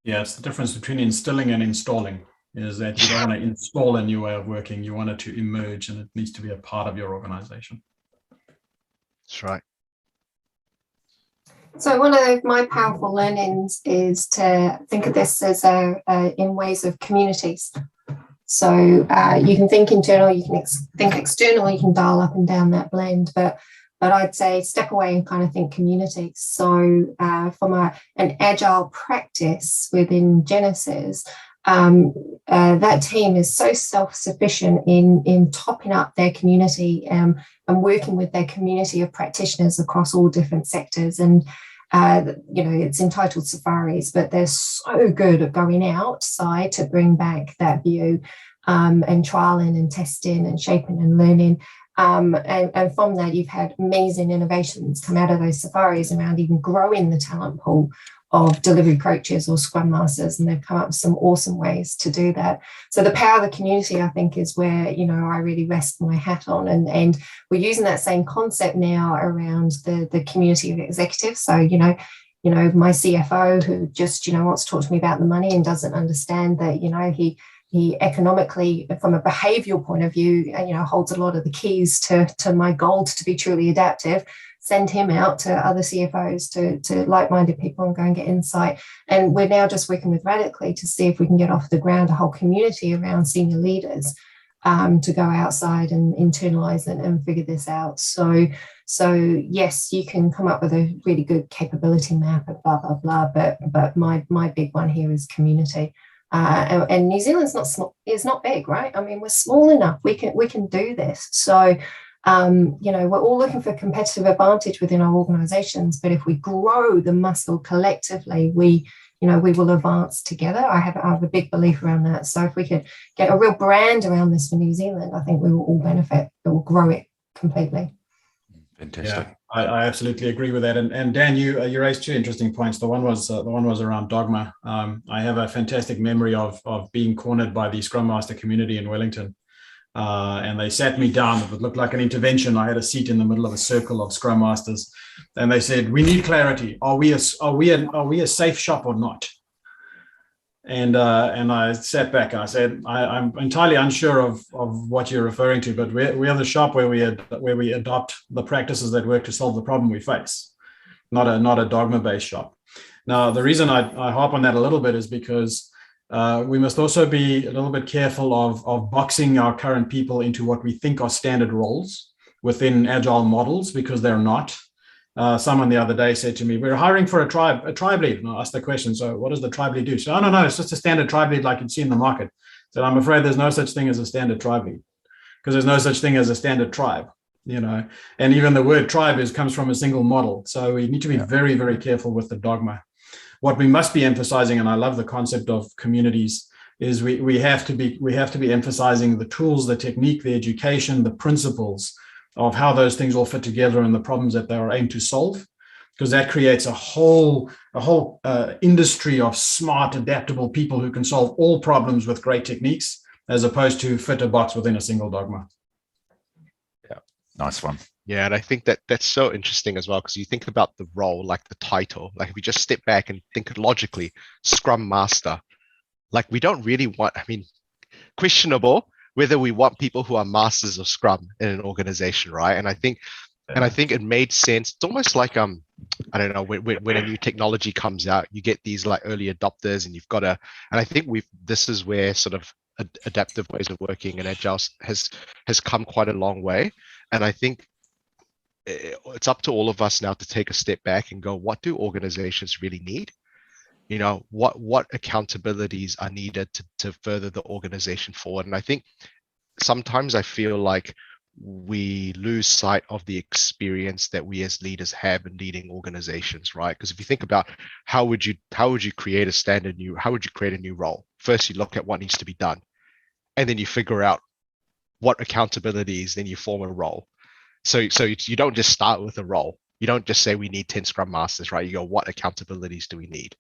Yeah, it's the difference between instilling and installing, is that you don't want to install a new way of working. You want it to emerge, and it needs to be a part of your organization. That's right. So one of my powerful learnings is to think of this as in ways of communities. So you can think internal, you can think external, you can dial up and down that blend, but I'd say step away and kind of think community. So from an agile practice within Genesis, that team is so self-sufficient in topping up their community and working with their community of practitioners across all different sectors. And you know, it's entitled safaris, but they're so good at going outside to bring back that view and trialing and testing and shaping and learning. And from that, you've had amazing innovations come out of those safaris around even growing the talent pool of delivery coaches or Scrum Masters, and they've come up with some awesome ways to do that. So the power of the community, I think, is where, you know, I really rest my hat on. And we're using that same concept now around the community of executives. So, you know, my CFO who just, you know, wants to talk to me about the money and doesn't understand that, you know, he economically, from a behavioral point of view, you know, holds a lot of the keys to my goal to be truly adaptive. Send him out to other CFOs, to like-minded people, and go and get insight. And we're now just working with Radically to see if we can get off the ground a whole community around senior leaders to go outside and internalize it and figure this out. So yes, you can come up with a really good capability map of blah, blah, blah, but my big one here is community. And New Zealand's not small, is not big, right? I mean, we're small enough. We can do this. So you know, we're all looking for competitive advantage within our organizations, but if we grow the muscle collectively, we will advance together. I have a big belief around that. So if we could get a real brand around this for New Zealand, I think we will all benefit. It will grow it completely. Fantastic. Yeah, I absolutely agree with that. And Dan, you raised 2 interesting points. The one was around Dogma. I have a fantastic memory of being cornered by the Scrum Master community in Wellington. And they sat me down. It looked like an intervention. I had a seat in the middle of a circle of Scrum Masters, and they said, "We need clarity. Are we a safe shop or not?" And I sat back and I said, I'm entirely unsure of what you're referring to, but we are the shop where we adopt the practices that work to solve the problem we face, not a dogma-based shop. Now, the reason I harp on that a little bit is because we must also be a little bit careful of boxing our current people into what we think are standard roles within agile models, because they're not. Someone the other day said to me, we're hiring for a tribe lead. And I asked the question, so what does the tribe lead do? So, oh, no, it's just a standard tribe lead like you'd see in the market. So I'm afraid there's no such thing as a standard tribe lead, because there's no such thing as a standard tribe, and even the word tribe comes from a single model. So we need to be very, very careful with the dogma. What we must be emphasizing, and I love the concept of communities, is we have to be emphasizing the tools, the technique, the education, the principles of how those things all fit together and the problems that they are aimed to solve, because that creates a whole industry of smart, adaptable people who can solve all problems with great techniques, as opposed to fit a box within a single dogma. Yeah, nice one. Yeah, and I think that's so interesting as well, because you think about the role, like the title, like if we just step back and think logically, Scrum Master, like we don't really want, questionable whether we want people who are masters of Scrum in an organization, right? And I think it made sense. It's almost like I don't know, when a new technology comes out, you get these like early adopters, and you've got to. And I think this is where sort of adaptive ways of working and agile has come quite a long way. And I think it's up to all of us now to take a step back and go, what do organizations really need? What accountabilities are needed to further the organization forward? And I think sometimes I feel like we lose sight of the experience that we as leaders have in leading organizations, right? Because if you think about how would you create a new role? First, you look at what needs to be done, and then you figure out what accountabilities, then you form a role. So you don't just start with a role. You don't just say we need 10 Scrum Masters, right? You go, what accountabilities do we need?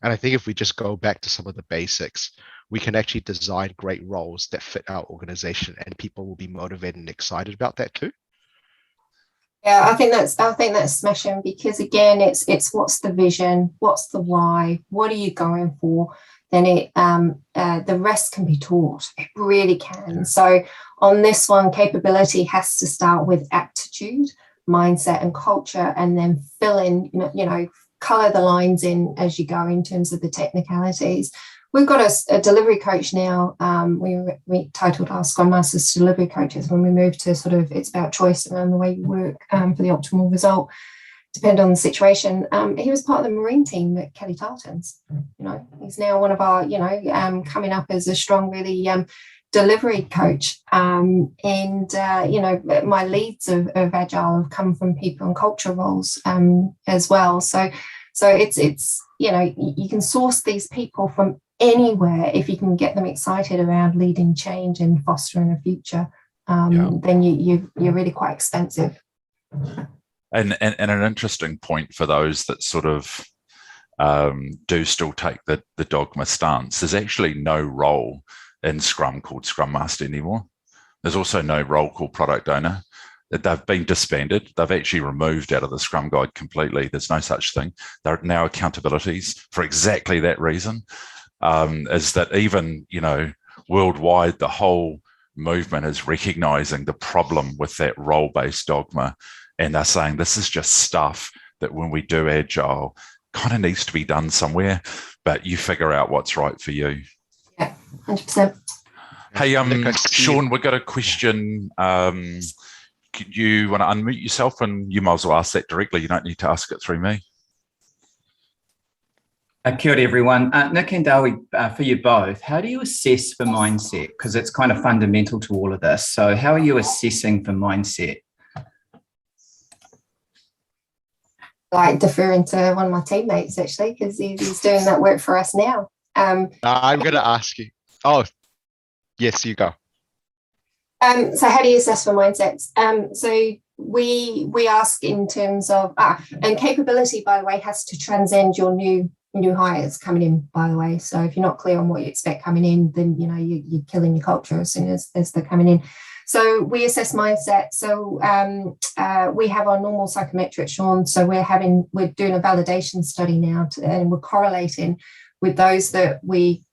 And I think if we just go back to some of the basics, we can actually design great roles that fit our organization, and people will be motivated and excited about that too. Yeah, I think that's smashing, because again, it's what's the vision, what's the why, what are you going for? Then the rest can be taught. It really can. So on this one, capability has to start with aptitude, mindset and culture, and then fill in, color the lines in as you go in terms of the technicalities. We've got a delivery coach now. We titled our Scrum Masters delivery coaches when we moved to sort of, it's about choice around the way you work for the optimal result, depend on the situation. He was part of the Marine team at Kelly Tarleton's. He's now one of our, coming up as a strong, really delivery coach. My leads of Agile have come from people and culture roles as well. So it's you can source these people from anywhere if you can get them excited around leading change and fostering a future. Then you're really quite expensive. And an interesting point for those that sort of do still take the dogma stance. There's actually no role in Scrum called Scrum Master anymore. There's also no role called Product Owner. They've been disbanded. They've actually removed out of the Scrum Guide completely. There's no such thing. There are now accountabilities for exactly that reason. Is that even, worldwide, the whole movement is recognizing the problem with that role-based dogma. And they're saying this is just stuff that when we do Agile kind of needs to be done somewhere, but you figure out what's right for you. Yeah, 100%. Hey, Sean, we've got a question. You want to unmute yourself, and you might as well ask that directly. You don't need to ask it through me. Kia ora, everyone. Nick and Dawi, for you both, how do you assess for mindset? Because it's kind of fundamental to all of this. So how are you assessing for mindset? Like deferring to one of my teammates, actually, because he's doing that work for us now. I'm going to ask you. Oh, yes, you go. So how do you assess for mindsets? So we ask in terms of, and capability, by the way, has to transcend your new hires coming in, by the way. So if you're not clear on what you expect coming in, then, you're killing your culture as soon as they're coming in. So we assess mindset. So we have our normal psychometric, Sean. So we're doing a validation study now, and we're correlating with those that we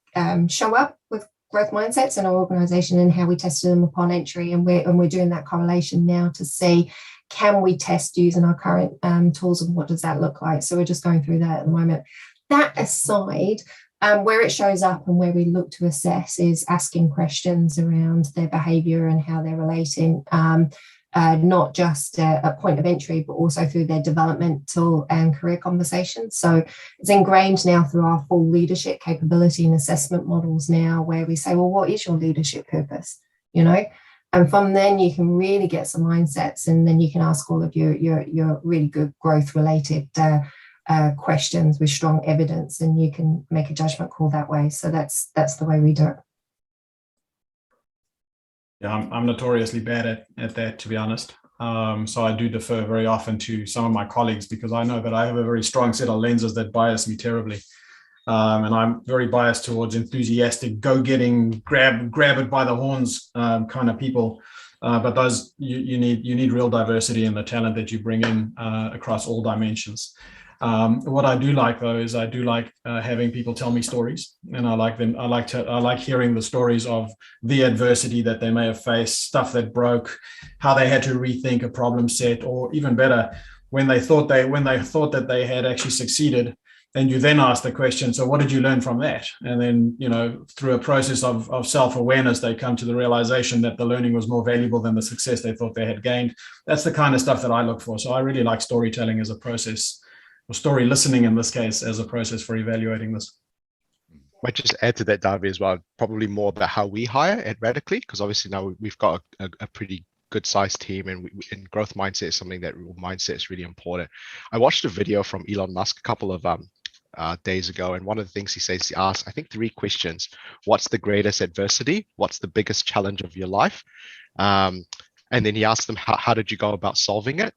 show up with growth mindsets in our organization and how we tested them upon entry. And we're doing that correlation now to see, can we test using our current tools, and what does that look like? So we're just going through that at the moment. That aside, where it shows up and where we look to assess is asking questions around their behavior and how they're relating, not just at point of entry, but also through their developmental and career conversations. So it's ingrained now through our full leadership capability and assessment models now, where we say, well, what is your leadership purpose? You know, and from then you can really get some mindsets, and then you can ask all of your really good growth related questions with strong evidence, and you can make a judgment call that way. So that's the way we do it. Yeah, I'm notoriously bad at that, to be honest. So I do defer very often to some of my colleagues, because I know that I have a very strong set of lenses that bias me terribly. And I'm very biased towards enthusiastic, go-getting, grab it by the horns kind of people. But those you need real diversity in the talent that you bring in across all dimensions. What I do like, though, is I do like having people tell me stories, and I like hearing the stories of the adversity that they may have faced, stuff that broke, how they had to rethink a problem set, or even better, when they thought that they had actually succeeded. And you then ask the question, so what did you learn from that? And then, you know, through a process of self-awareness, they come to the realization that the learning was more valuable than the success they thought they had gained. That's the kind of stuff that I look for. So I really like storytelling as a process, or story listening in this case, as a process for evaluating this. Might just add to that, Darby, as well, probably more about how we hire at Radically, because obviously now we've got a pretty good sized team, and growth mindset is something that mindset is really important. I watched a video from Elon Musk a couple of days ago, and one of the things he says, he asks, I think, 3 questions. What's the greatest adversity? What's the biggest challenge of your life? And then he asks them, how did you go about solving it?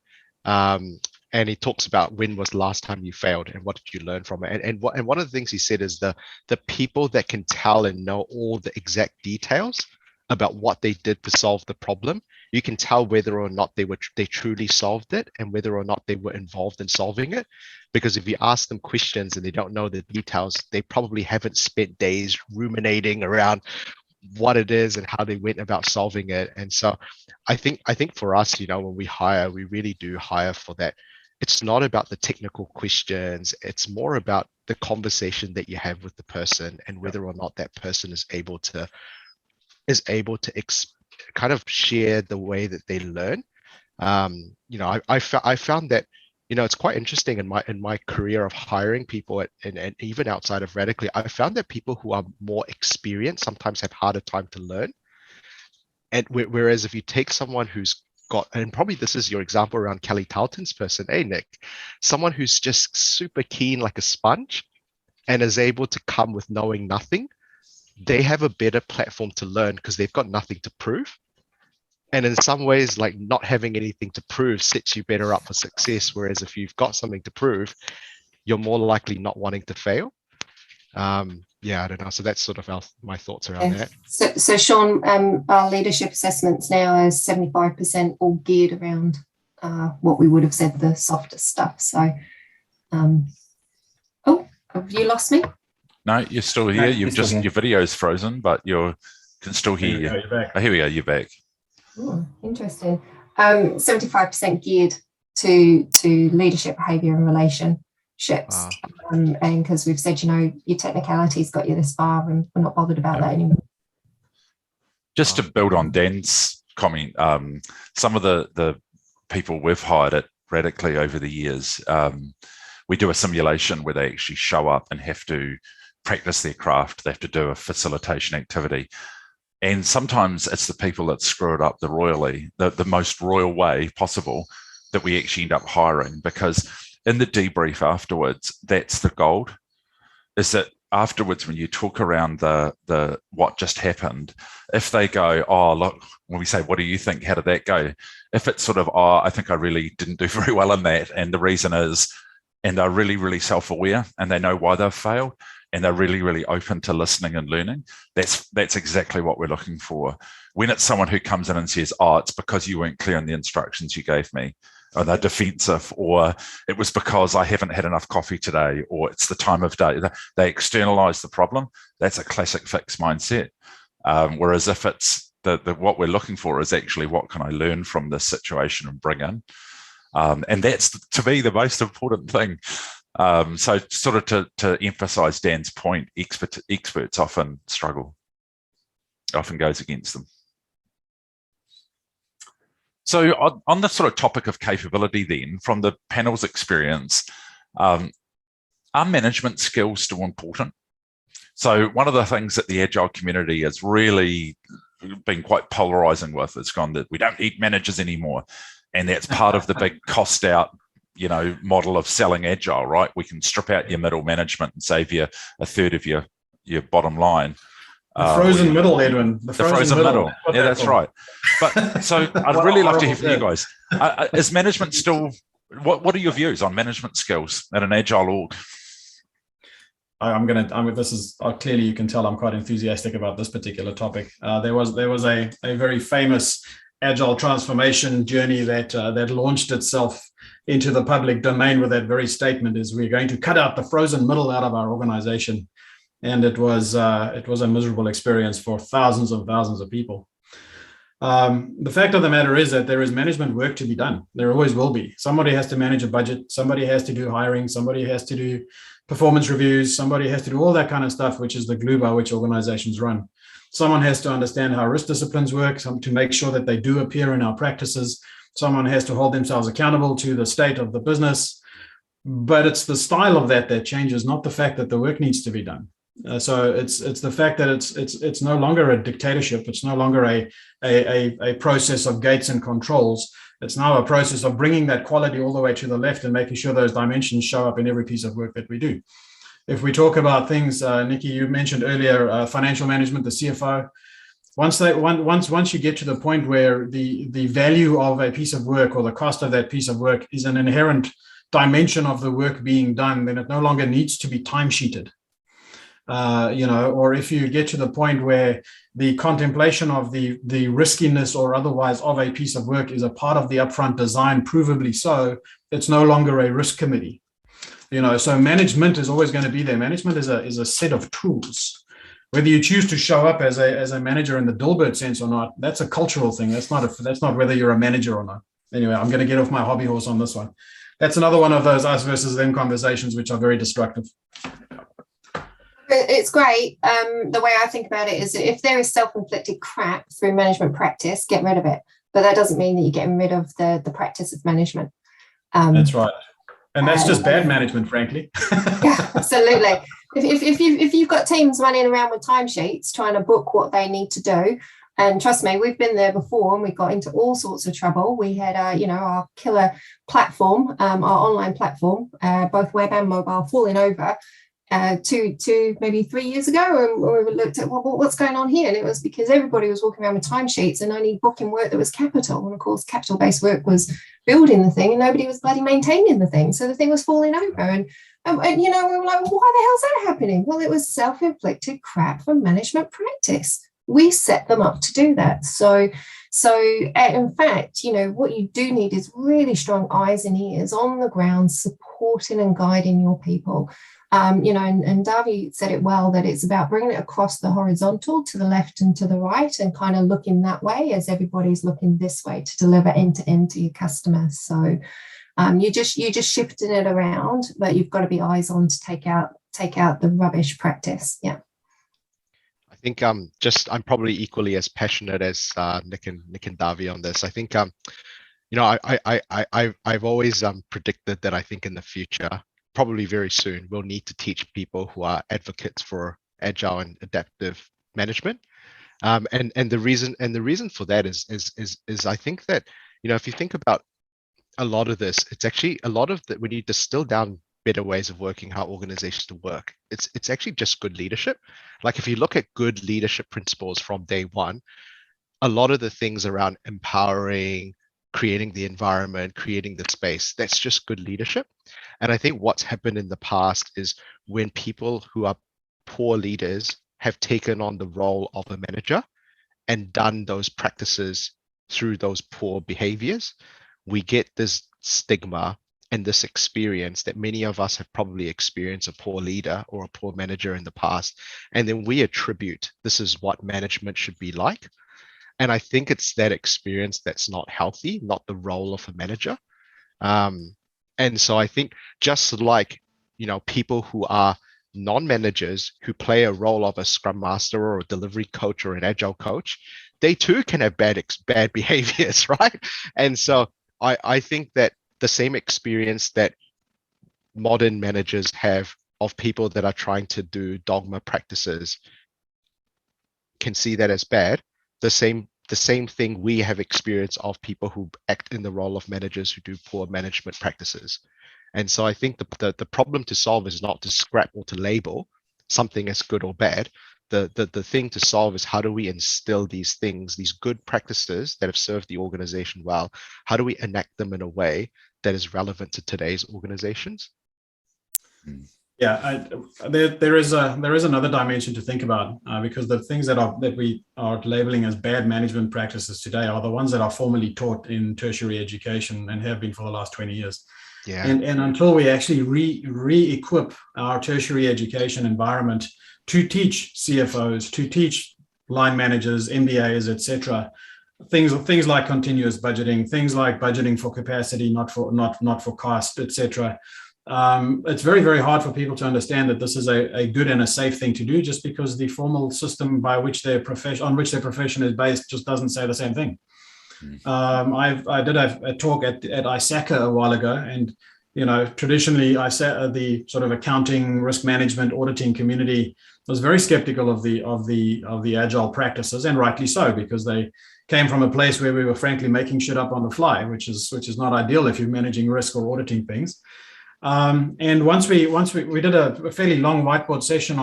And he talks about, when was the last time you failed, and what did you learn from it? And one of the things he said is the people that can tell and know all the exact details about what they did to solve the problem, you can tell whether or not they truly solved it, and whether or not they were involved in solving it. Because if you ask them questions and they don't know the details, they probably haven't spent days ruminating around what it is and how they went about solving it. And so I think for us, you know, when we hire, we really do hire for that. It's not about the technical questions. It's more about the conversation that you have with the person, and whether or not that person is able to kind of share the way that they learn. You know, I found that, you know, it's quite interesting in my career of hiring people and even outside of Radically, I found that people who are more experienced sometimes have harder time to learn. And whereas if you take someone who's got, and probably this is your example around Kelly Talton's person, Nick, someone who's just super keen like a sponge and is able to come with knowing nothing, they have a better platform to learn because they've got nothing to prove. And in some ways, like, not having anything to prove sets you better up for success. Whereas if you've got something to prove, you're more likely not wanting to fail. Yeah, I don't know. So that's sort of my thoughts around that. So Sean, our leadership assessments now is 75% all geared around what we would have said the softer stuff. So, oh, have you lost me? No, you're still here. Your video's frozen, but you can still hear you. Oh, here we go. You're back. Oh, interesting. 75% geared to leadership behavior and relationships. And because we've said, you know, your technicality's got you this far, and we're not bothered about that anymore. Just to build on Dan's comment, some of the people we've hired at Radically over the years, we do a simulation where they actually show up and have to practice their craft. They have to do a facilitation activity. And sometimes it's the people that screw it up the most royal way possible that we actually end up hiring, because in the debrief afterwards, that's the gold, is that afterwards, when you talk around the what just happened, if they go, oh, look, when we say, what do you think? How did that go? If it's sort of, oh, I think I really didn't do very well in that, and the reason is, and they're really, really self-aware, and they know why they've failed, and they're really, really open to listening and learning, that's exactly what we're looking for. When it's someone who comes in and says, oh, it's because you weren't clear in the instructions you gave me, or they're defensive, or it was because I haven't had enough coffee today, or it's the time of day. They externalize the problem. That's a classic fixed mindset. Whereas if it's what we're looking for is actually, what can I learn from this situation and bring in? And that's, to me, the most important thing. So sort of to emphasize Dan's point, experts often struggle, often goes against them. So on the sort of topic of capability then, from the panel's experience, are management skills still important? So one of the things that the Agile community has really been quite polarizing with is gone that we don't need managers anymore. And that's part of the big cost out, model of selling Agile, right? We can strip out your middle management and save you a third of your bottom line. The frozen middle, Edwin. The frozen middle. Yeah, that's right. But so I'd really love to hear from you guys. Is management still? What are your views on management skills at an Agile org? This is clearly, you can tell I'm quite enthusiastic about this particular topic. There was a very famous Agile transformation journey that launched itself into the public domain with that very statement: is we're going to cut out the frozen middle out of our organization. And it was a miserable experience for thousands and thousands of people. The fact of the matter is that there is management work to be done. There always will be. Somebody has to manage a budget. Somebody has to do hiring. Somebody has to do performance reviews. Somebody has to do all that kind of stuff, which is the glue by which organizations run. Someone has to understand how risk disciplines work, to make sure that they do appear in our practices. Someone has to hold themselves accountable to the state of the business. But it's the style of that changes, not the fact that the work needs to be done. So it's the fact that it's no longer a dictatorship. It's no longer a process of gates and controls. It's now a process of bringing that quality all the way to the left and making sure those dimensions show up in every piece of work that we do. If we talk about things, Nikki, you mentioned earlier, financial management, the CFO. Once you get to the point where the value of a piece of work or the cost of that piece of work is an inherent dimension of the work being done, then it no longer needs to be timesheeted. Or if you get to the point where the contemplation of the riskiness or otherwise of a piece of work is a part of the upfront design, provably so, it's no longer a risk committee. So management is always going to be there. Management is a set of tools. Whether you choose to show up as a manager in the Dilbert sense or not, that's a cultural thing. That's not whether you're a manager or not. Anyway, I'm going to get off my hobby horse on this one. That's another one of those us versus them conversations, which are very destructive. It's great. The way I think about it is, if there is self-inflicted crap through management practice, get rid of it. But that doesn't mean that you're getting rid of the practice of management. That's right. And that's just bad management, frankly. Yeah, absolutely. If you've got teams running around with timesheets trying to book what they need to do, and trust me, we've been there before and we got into all sorts of trouble. We had our killer platform, our online platform, both web and mobile, falling over two maybe 3 years ago, and we looked at what's going on here, and it was because everybody was walking around with timesheets and only booking work that was capital, and of course capital based work was building the thing and nobody was bloody maintaining the thing, so the thing was falling over, and we were like, well, why the hell's that happening? Well, it was self-inflicted crap from management practice. We set them up to do that. So in fact, what you do need is really strong eyes and ears on the ground, supporting and guiding your people. And Davi said it well, that it's about bringing it across the horizontal to the left and to the right, and kind of looking that way as everybody's looking this way to deliver end to end to your customers. So you're just shifting it around, but you've got to be eyes on to take out the rubbish practice. Yeah. I think I'm probably equally as passionate as Nick and Davi on this. I think I've always predicted that I think in the future, probably very soon, we'll need to teach people who are advocates for agile and adaptive management. And the reason for that is I think that, if you think about a lot of this, it's actually a lot of that we need to distill down better ways of working, how organizations work. It's actually just good leadership. Like if you look at good leadership principles from day one, a lot of the things around empowering, creating the environment, creating the space, that's just good leadership. And I think what's happened in the past is when people who are poor leaders have taken on the role of a manager and done those practices through those poor behaviors, we get this stigma and this experience that many of us have probably experienced a poor leader or a poor manager in the past. And then we attribute this is what management should be like. And I think it's that experience that's not healthy, not the role of a manager. And so I think just like, people who are non-managers who play a role of a Scrum Master or a delivery coach or an Agile coach, they too can have bad behaviors, right? And so I think that the same experience that modern managers have of people that are trying to do dogma practices can see that as bad. The same thing we have experience of people who act in the role of managers who do poor management practices. And so I think the problem to solve is not to scrap or to label something as good or bad. The thing to solve is how do we instill these things, these good practices that have served the organization well, how do we enact them in a way that is relevant to today's organizations? Yeah, there is another dimension to think about, because the things that we are labeling as bad management practices today are the ones that are formally taught in tertiary education and have been for the last 20 years. Yeah. And until we actually re-equip our tertiary education environment to teach CFOs, to teach line managers, MBAs, etc., things like continuous budgeting, things like budgeting for capacity, not for cost, etc. It's very, very hard for people to understand that this is a good and a safe thing to do, just because the formal system by which their profession is based just doesn't say the same thing. I did a talk at ISACA a while ago, and traditionally the sort of accounting, risk management, auditing community was very skeptical of the agile practices, and rightly so, because they came from a place where we were frankly making shit up on the fly, which is not ideal if you're managing risk or auditing things. And once we did a fairly long whiteboard session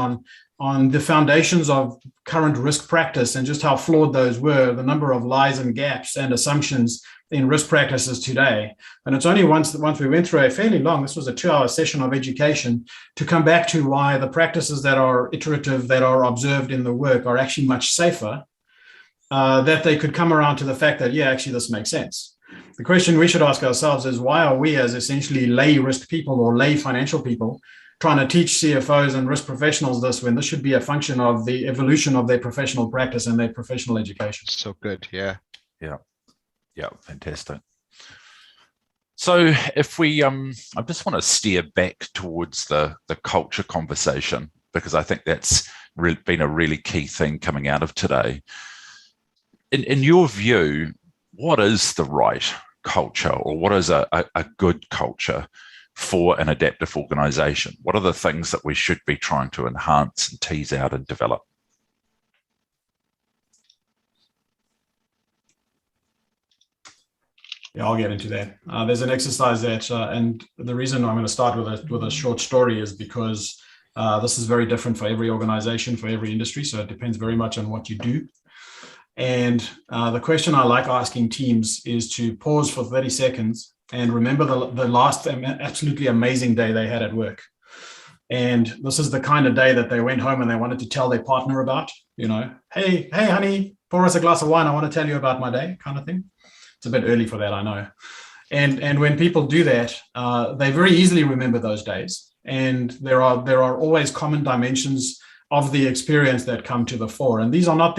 on the foundations of current risk practice and just how flawed those were, the number of lies and gaps and assumptions in risk practices today. And it's only once we went through a fairly long, this was a 2-hour session of education, to come back to why the practices that are iterative, that are observed in the work, are actually much safer, that they could come around to the fact that, yeah, actually this makes sense. The question we should ask ourselves is, why are we, as essentially lay risk people or lay financial people, trying to teach CFOs and risk professionals this, when this should be a function of the evolution of their professional practice and their professional education? So good. Yeah. Fantastic. So if we, I just want to steer back towards the culture conversation, because I think that's been a really key thing coming out of today. In your view, what is the right culture, or what is a good culture for an adaptive organization? What are the things that we should be trying to enhance and tease out and develop? Yeah, I'll get into that. There's an exercise that, and the reason I'm going to start with a short story is because this is very different for every organization, for every industry. So it depends very much on what you do. And the question I like asking teams is to pause for 30 seconds and remember the last absolutely amazing day they had at work. And this is the kind of day that they went home and they wanted to tell their partner about, hey, honey, pour us a glass of wine. I want to tell you about my day, kind of thing. It's a bit early for that, I know. And when people do that, they very easily remember those days. And there are always common dimensions of the experience that come to the fore. And these are not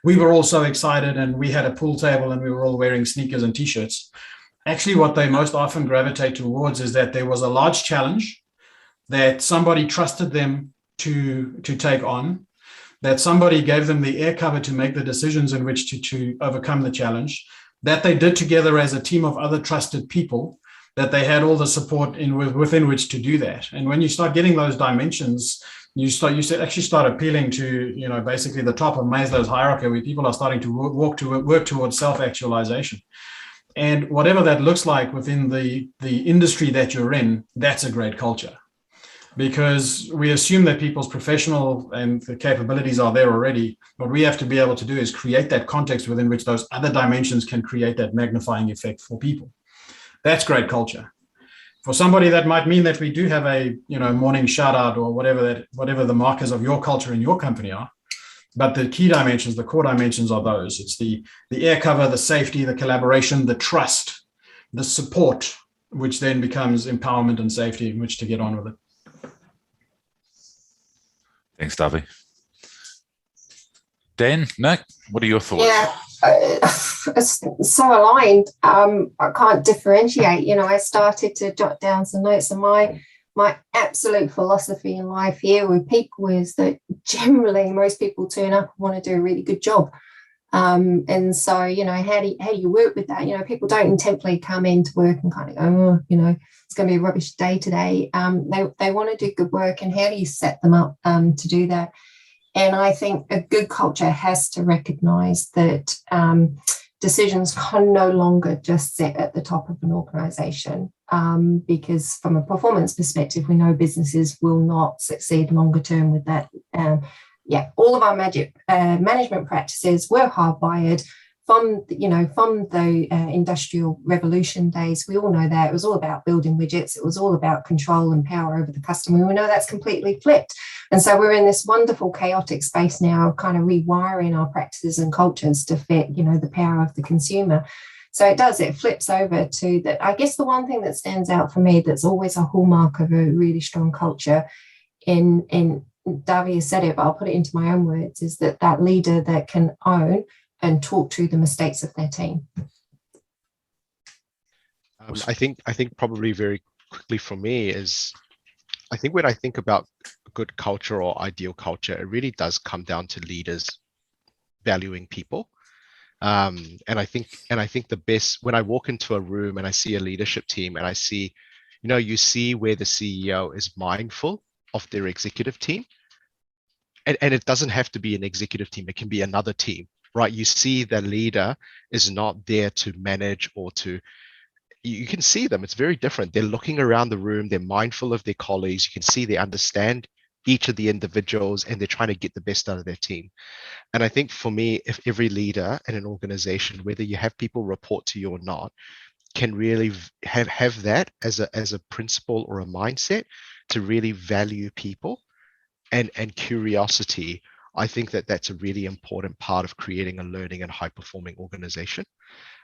we were all so excited and we had a pool table and we were all wearing sneakers and t-shirts. Actually, what they most often gravitate towards is that there was a large challenge that somebody trusted them to take on, that somebody gave them the air cover to make the decisions in which to overcome the challenge, that they did together as a team of other trusted people, that they had all the support within which to do that. And when you start getting those dimensions, you actually start appealing to, basically the top of Maslow's hierarchy, where people are starting to work towards self-actualization. And whatever that looks like within the industry that you're in, that's a great culture. Because we assume that people's professional and the capabilities are there already. What we have to be able to do is create that context within which those other dimensions can create that magnifying effect for people. That's great culture. For somebody, that might mean that we do have a morning shout out or whatever the markers of your culture in your company are. But the key dimensions, the core dimensions are those. It's the air cover, the safety, the collaboration, the trust the support, which then becomes empowerment and safety in which to get on with it. Thanks, Davi. Dan, Nick, what are your thoughts? Yeah, so aligned. I can't differentiate. I started to jot down some notes, and my absolute philosophy in life here with people is that generally most people turn up and want to do a really good job. And so, how do you work with that? People don't intently come into work and kind of go, it's going to be a rubbish day today. They want to do good work, and how do you set them up to do that? And I think a good culture has to recognize that decisions can no longer just sit at the top of an organization, because from a performance perspective, we know businesses will not succeed longer term with that. All of our management practices were hardwired from the industrial revolution days. We all know that it was all about building widgets. It was all about control and power over the customer. We know that's completely flipped. And so we're in this wonderful chaotic space now, kind of rewiring our practices and cultures to fit, the power of the consumer. So it flips over to that. I guess the one thing that stands out for me that's always a hallmark of a really strong culture, in Davi has said it, but I'll put it into my own words, is that leader that can own and talk to the mistakes of their team. I think probably very quickly for me is, I think when I think about good culture or ideal culture, it really does come down to leaders valuing people. And I think the best, when I walk into a room and I see a leadership team and I see, you see where the CEO is mindful of their executive team. And it doesn't have to be an executive team, it can be another team, right? You see the leader is not there to manage or you can see them, it's very different. They're looking around the room, they're mindful of their colleagues, you can see they understand each of the individuals and they're trying to get the best out of their team. And I think for me, if every leader in an organization, whether you have people report to you or not, can really have that as a principle or a mindset to really value people and curiosity, I think that's a really important part of creating a learning and high performing organization.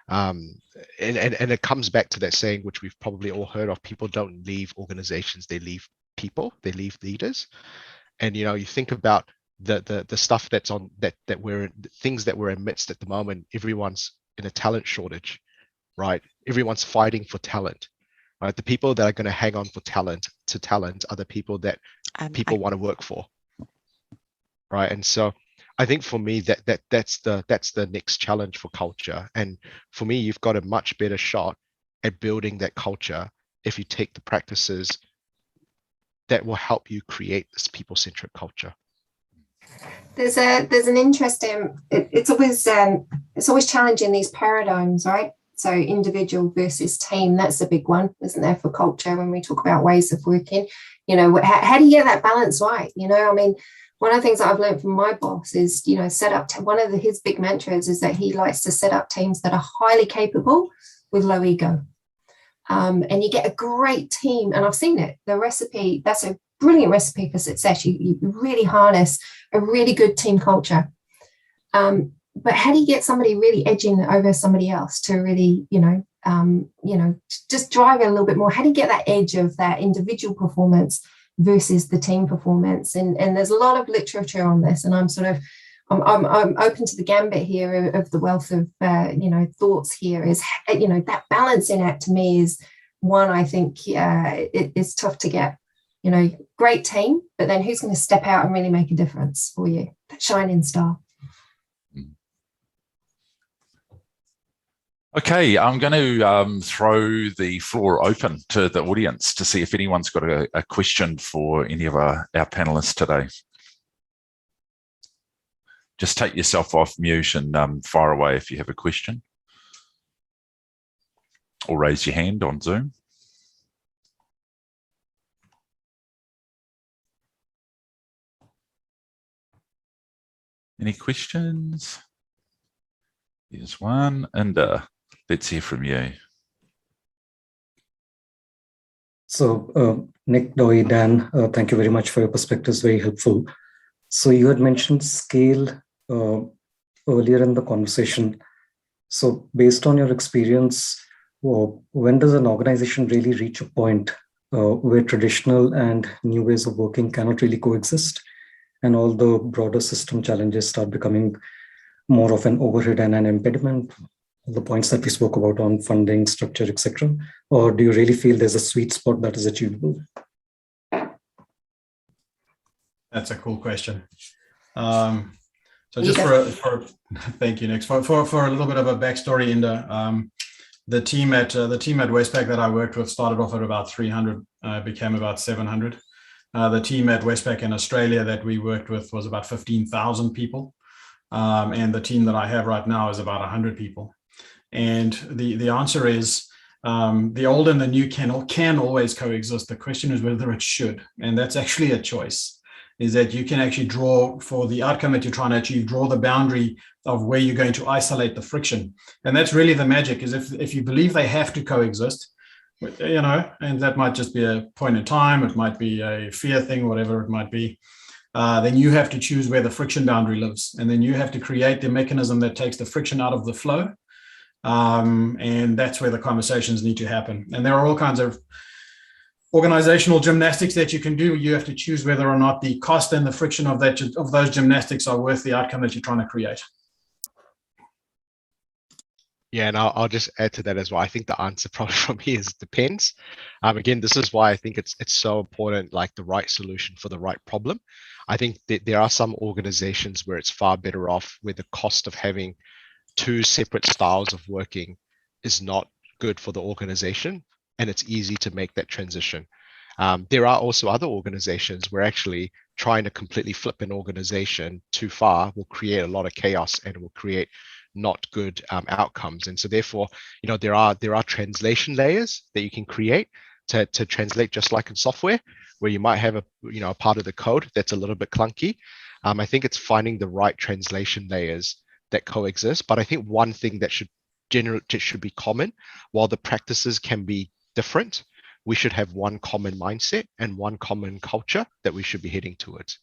And it comes back to that saying, which we've probably all heard of: people don't leave organizations, they leave people, they leave leaders. And you think about the stuff that's on that we're things that we're amidst at the moment. Everyone's in a talent shortage, right? Everyone's fighting for talent, right? The people that are going to hang on for talent are the people that people want to work for, right? And so I think for me that's the next challenge for culture. And for me, you've got a much better shot at building that culture if you take the practices that will help you create this people-centric culture. There's an interesting, it's always challenging these paradigms, right? So individual versus team, that's a big one, isn't there, for culture when we talk about ways of working? How do you get that balance right? One of the things that I've learned from my boss is, set up, one of his big mantras is that he likes to set up teams that are highly capable with low ego. And you get a great team, and I've seen it, the recipe, that's a brilliant recipe for success. You really harness a really good team culture. But how do you get somebody really edging over somebody else to really, just drive it a little bit more? How do you get that edge of that individual performance versus the team performance? And there's a lot of literature on this, and I'm open to the gambit here of the wealth of thoughts here. Is that balancing act to me is one I think it is tough to get. Great team, but then who's going to step out and really make a difference for you? That shining star. Okay, I'm going to throw the floor open to the audience to see if anyone's got a question for any of our panelists today. Just take yourself off mute and fire away if you have a question. Or raise your hand on Zoom. Any questions? Here's one, and let's hear from you. So, Nick, Doi, Dan, thank you very much for your perspectives, very helpful. So you had mentioned scale earlier in the conversation. So based on your experience, when does an organization really reach a point where traditional and new ways of working cannot really coexist, and all the broader system challenges start becoming more of an overhead and an impediment? The points that we spoke about on funding, structure, etc. Or do you really feel there's a sweet spot that is achievable? That's a cool question. So just for thank you, Nick. For a little bit of a backstory in the team at Westpac that I worked with started off at about 300, became about 700. The team at Westpac in Australia that we worked with was about 15,000 people, and the team that I have right now is about 100 people. And the answer is the old and the new can always coexist. The question is whether it should, and that's actually a choice. Is that you can actually draw, for the outcome that you're trying to achieve, draw the boundary of where you're going to isolate the friction. And that's really the magic, is if you believe they have to coexist, you know, and that might just be a point in time, it might be a fear thing, whatever it might be, then you have to choose where the friction boundary lives. And then you have to create the mechanism that takes the friction out of the flow. And that's where the conversations need to happen. And there are all kinds of organizational gymnastics that you can do. You have to choose whether or not the cost and the friction of those gymnastics are worth the outcome that you're trying to create. Yeah, and I'll just add to that as well. I think the answer probably from me is depends. Again, this is why I think it's so important, like the right solution for the right problem. I think that there are some organizations where it's far better off, where the cost of having two separate styles of working is not good for the organization, and it's easy to make that transition. There are also other organizations where actually trying to completely flip an organization too far will create a lot of chaos and will create not good outcomes. And so therefore, you know, there are translation layers that you can create to translate, just like in software, where you might have a part of the code that's a little bit clunky. I think it's finding the right translation layers that coexist. But I think one thing that should be common, while the practices can be different, we should have one common mindset and one common culture that we should be heading towards.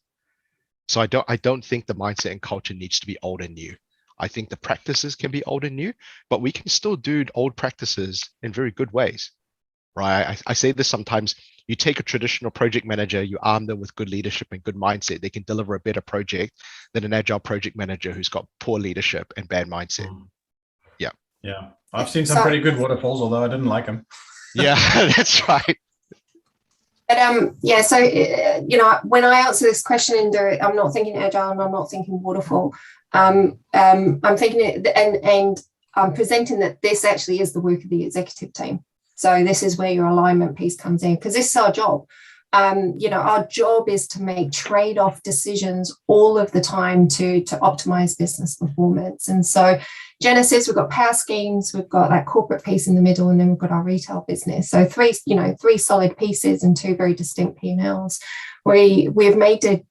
So I don't think the mindset and culture needs to be old and new. I think the practices can be old and new, but we can still do old practices in very good ways, right? I say this sometimes. You take a traditional project manager, you arm them with good leadership and good mindset, they can deliver a better project than an agile project manager who's got poor leadership and bad mindset. Yeah. Yeah. I've seen some pretty good waterfalls, although I didn't like them. Yeah, that's right. But yeah, so you know, when I answer this question, I'm not thinking agile and I'm not thinking waterfall. I'm thinking it, and I'm presenting that this actually is the work of the executive team. So this is where your alignment piece comes in, because this is our job. You know, our job is to make trade-off decisions all of the time to optimize business performance. And so Genesis, we've got power schemes, we've got that corporate piece in the middle, and then we've got our retail business. So three solid pieces and two very distinct P&Ls. We've made a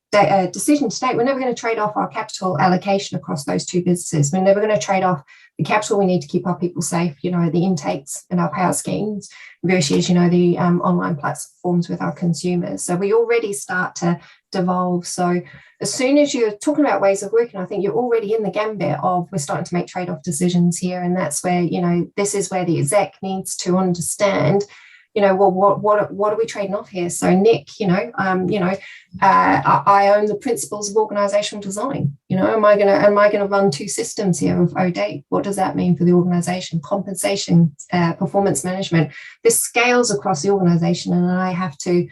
decision today. We're never going to trade off our capital allocation across those two businesses. We're never going to trade off the capital we need to keep our people safe, you know, the intakes and our power schemes versus, you know, the online platforms with our consumers. So we already start to devolve. So as soon as you're talking about ways of working, I think you're already in the gambit of we're starting to make trade-off decisions here. And that's where, you know, this is where the exec needs to understand, you know, well, what are we trading off here? So Nick, I own the principles of organizational design. You know, am I gonna run two systems here of ODate? What does that mean for the organization? Compensation, performance management. This scales across the organization, and I have to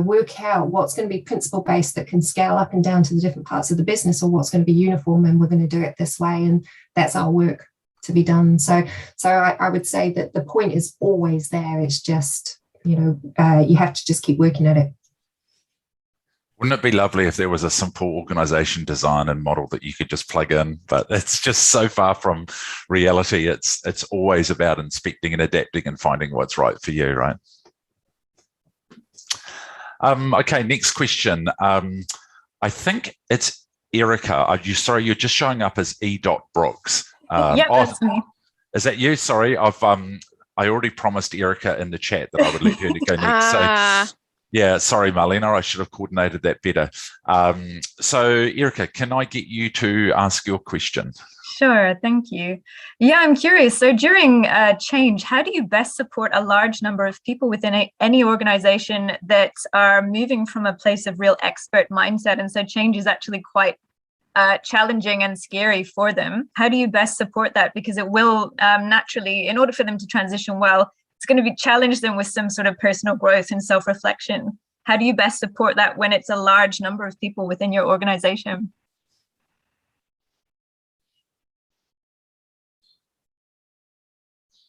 work out what's going to be principle based that can scale up and down to the different parts of the business, or what's going to be uniform and we're going to do it this way, and that's our work to be done. So I would say that the point is always there. It's just, you know, you have to just keep working at it. Wouldn't it be lovely if there was a simple organization design and model that you could just plug in? But it's just so far from reality. It's always about inspecting and adapting and finding what's right for you, right? Okay, next question. I think it's Erica. You're just showing up as E. Brooks. That's me. Is that you? Sorry, I already promised Erica in the chat that I would let her to go next. Yeah, sorry, Marlena, I should have coordinated that better. So, Erica, can I get you to ask your question? Sure, thank you. Yeah, I'm curious. So during change, how do you best support a large number of people within any organization that are moving from a place of real expert mindset? And so change is actually quite challenging and scary for them. How do you best support that? Because it will naturally, in order for them to transition well, it's going to be challenge them with some sort of personal growth and self-reflection. How do you best support that when it's a large number of people within your organization?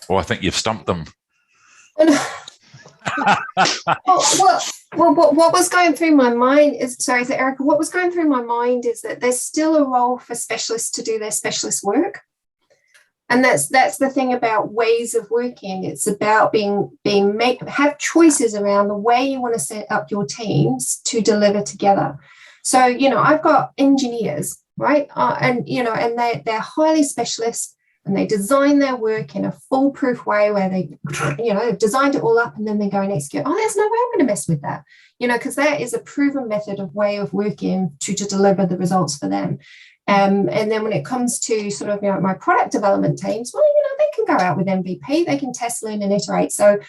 Well, I think you've stumped them. What was going through my mind is, sorry, so Erica, what was going through my mind is that there's still a role for specialists to do their specialist work. And that's the thing about ways of working. It's about have choices around the way you want to set up your teams to deliver together. So, I've got engineers, right? And they're highly specialist, and they design their work in a foolproof way where they, they've designed it all up and then they go and execute. Oh, there's no way I'm going to mess with that, because that is a proven method of way of working to deliver the results for them. And then when it comes to sort of my product development teams, well, they can go out with MVP, they can test, learn, and iterate. So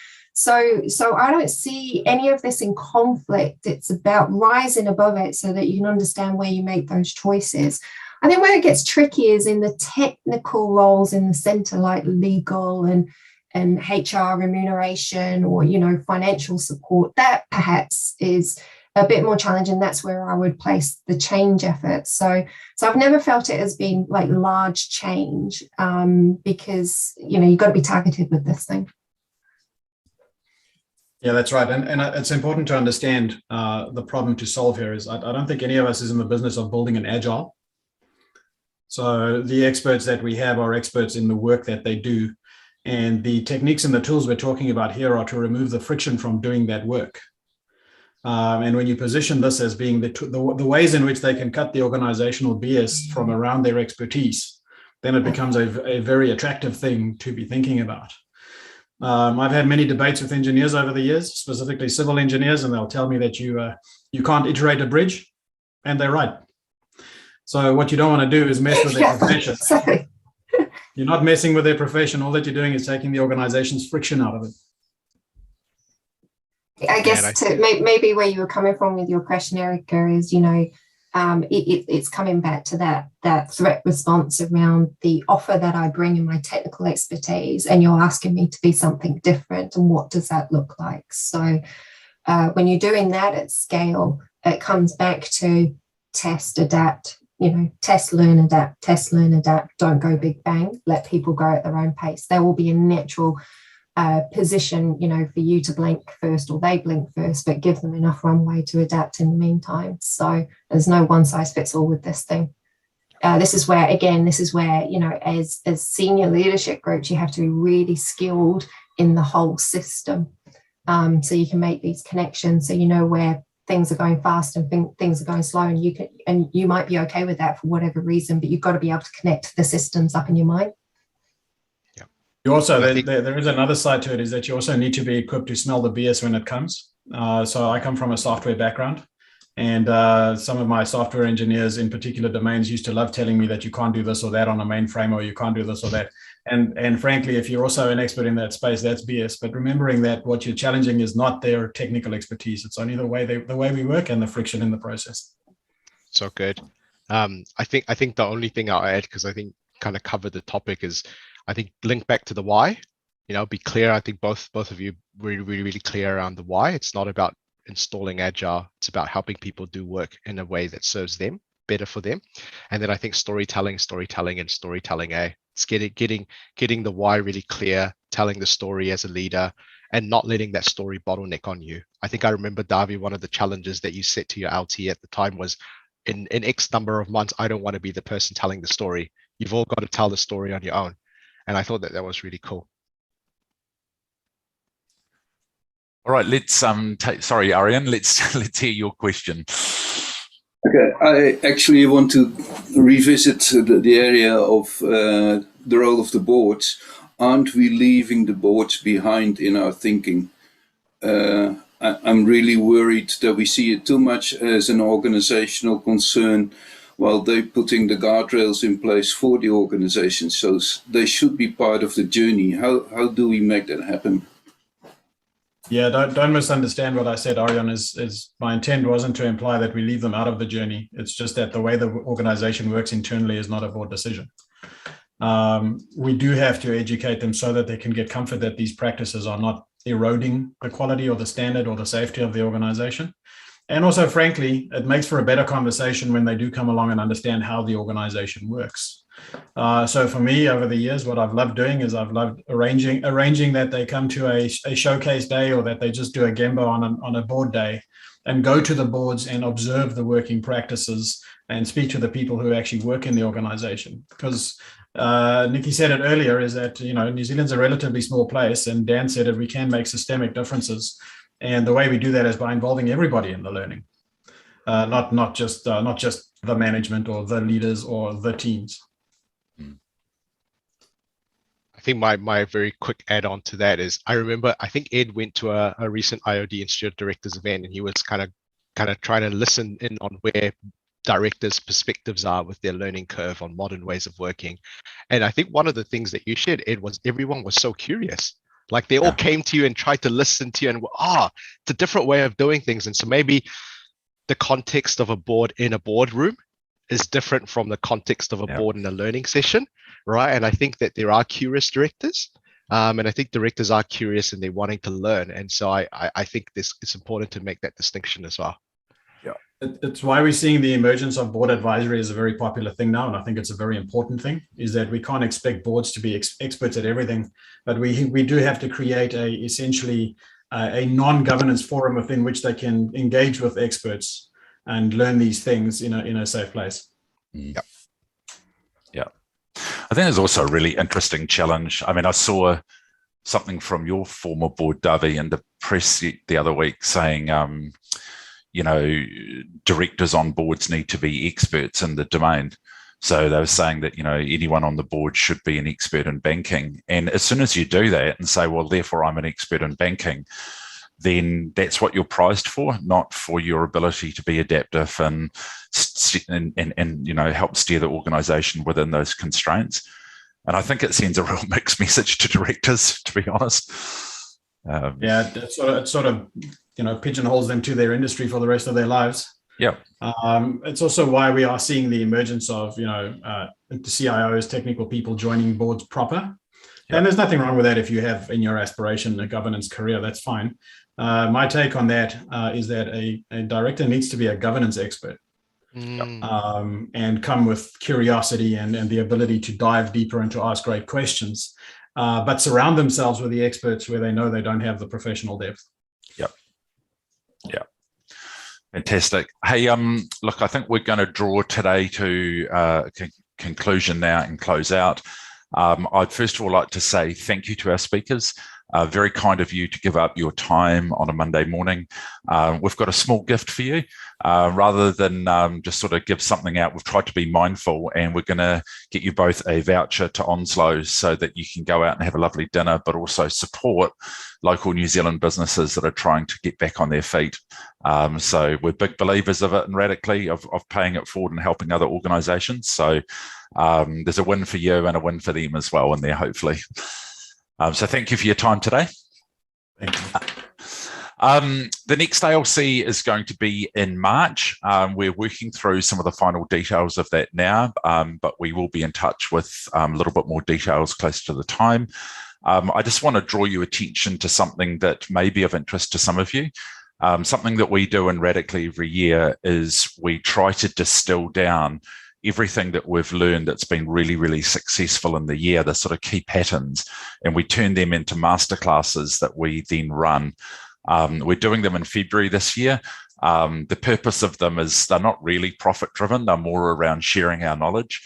I don't see any of this in conflict. It's about rising above it so that you can understand where you make those choices. I think where it gets tricky is in the technical roles in the center, like legal and HR remuneration or, financial support. That perhaps is a bit more challenging. That's where I would place the change efforts. So I've never felt it as being like large change because, you've got to be targeted with this thing. Yeah, that's right. And it's important to understand the problem to solve here is I don't think any of us is in the business of building an agile. So the experts that we have are experts in the work that they do. And the techniques and the tools we're talking about here are to remove the friction from doing that work. And when you position this as being the ways in which they can cut the organizational BS from around their expertise, then it becomes a very attractive thing to be thinking about. I've had many debates with engineers over the years, specifically civil engineers, and they'll tell me that you can't iterate a bridge, and they're right. So what you don't want to do is mess with their profession. Sorry. You're not messing with their profession. All that you're doing is taking the organization's friction out of it. I guess maybe where you were coming from with your question, Erica, is, it's coming back to that threat response around the offer that I bring in my technical expertise, and you're asking me to be something different. And what does that look like? So when you're doing that at scale, it comes back to test, adapt, test, learn, adapt, don't go big bang, let people go at their own pace. There will be a natural position, for you to blink first or they blink first, but give them enough runway to adapt in the meantime. So there's no one size fits all with this thing. This is where, as senior leadership groups, you have to be really skilled in the whole system. So you can make these connections, so you know where things are going fast and things are going slow, and you might be okay with that for whatever reason, but you've got to be able to connect the systems up in your mind. Yeah. You also, there is another side to it, is that you also need to be equipped to smell the BS when it comes. So I come from a software background, and some of my software engineers in particular domains used to love telling me that you can't do this or that on a mainframe, or you can't do this or that. And frankly, if you're also an expert in that space, that's BS. But remembering that what you're challenging is not their technical expertise. It's only the way we work and the friction in the process. So good. I think the only thing I'll add, because I think kind of covered the topic, is I think link back to the why. Be clear. I think both of you really clear around the why. It's not about installing Agile. It's about helping people do work in a way that serves them, better for them. And then I think storytelling. It's getting the why really clear, telling the story as a leader, and not letting that story bottleneck on you. I think I remember, Davi, one of the challenges that you set to your LT at the time was, in X number of months, I don't want to be the person telling the story. You've all got to tell the story on your own. And I thought that was really cool. All right, let's sorry, Arian, let's hear your question. Okay, I actually want to revisit the area of the role of the boards. Aren't we leaving the boards behind in our thinking? I'm really worried that we see it too much as an organizational concern while they're putting the guardrails in place for the organization. So they should be part of the journey. How do we make that happen? Yeah, don't misunderstand what I said, Arjan. Is my intent wasn't to imply that we leave them out of the journey. It's just that the way the organization works internally is not a board decision. We do have to educate them so that they can get comfort that these practices are not eroding the quality or the standard or the safety of the organization. And also, frankly, it makes for a better conversation when they do come along and understand how the organization works. So for me, over the years, what I've loved doing is I've loved arranging that they come to a showcase day, or that they just do a Gemba on a board day and go to the boards and observe the working practices and speak to the people who actually work in the organization. Because Nikki said it earlier, is that, you know, New Zealand's a relatively small place, and Dan said that we can make systemic differences. And the way we do that is by involving everybody in the learning, not just the management or the leaders or the teams. I think my very quick add-on to that is, I remember, I think Ed went to a recent IOD Institute Directors event, and he was kind of trying to listen in on where directors' perspectives are with their learning curve on modern ways of working. And I think one of the things that you shared, Ed, was everyone was so curious. Like they all came to you and tried to listen to you, and it's a different way of doing things. And so maybe the context of a board in a boardroom is different from the context of a board in a learning session, right? And I think that there are curious directors, and I think directors are curious and they're wanting to learn. And so I think it's important to make that distinction as well. It's why we're seeing the emergence of board advisory as a very popular thing now. And I think it's a very important thing, is that we can't expect boards to be experts at everything, but we do have to create essentially a non-governance forum within which they can engage with experts and learn these things in a safe place. Yeah. I think there's also a really interesting challenge. I mean, I saw something from your former board, Davi, in the press the other week saying, you know, directors on boards need to be experts in the domain. So they were saying that, you know, anyone on the board should be an expert in banking. And as soon as you do that and say, well, therefore I'm an expert in banking, then that's what you're prized for, not for your ability to be adaptive and you know, help steer the organization within those constraints. And I think it sends a real mixed message to directors, to be honest. It sort of you know, pigeonholes them to their industry for the rest of their lives. Yeah. It's also why we are seeing the emergence of, you know, the CIOs, technical people joining boards proper. Yep. And there's nothing wrong with that if you have in your aspiration a governance career, that's fine. My take on that is that a director needs to be a governance expert. And come with curiosity and the ability to dive deeper and to ask great questions, but surround themselves with the experts where they know they don't have the professional depth. Yeah. Fantastic. Hey, look, I think we're going to draw today to conclusion now and close out. I'd first of all like to say thank you to our speakers. Very kind of you to give up your time on a Monday morning. We've got a small gift for you. Rather than just sort of give something out, we've tried to be mindful, and we're going to get you both a voucher to Onslow's so that you can go out and have a lovely dinner, but also support local New Zealand businesses that are trying to get back on their feet. So we're big believers of it, and radically of paying it forward and helping other organisations. So there's a win for you and a win for them as well in there, hopefully. So thank you for your time today. Thank you. The next ALC is going to be in March. We're working through some of the final details of that now, but we will be in touch with a little bit more details close to the time. I just want to draw your attention to something that may be of interest to some of you. Something that we do in Radically every year is we try to distill down everything that we've learned that's been really, really successful in the year, the sort of key patterns, and we turn them into masterclasses that we then run. We're doing them in February this year. The purpose of them is they're not really profit driven. They're more around sharing our knowledge.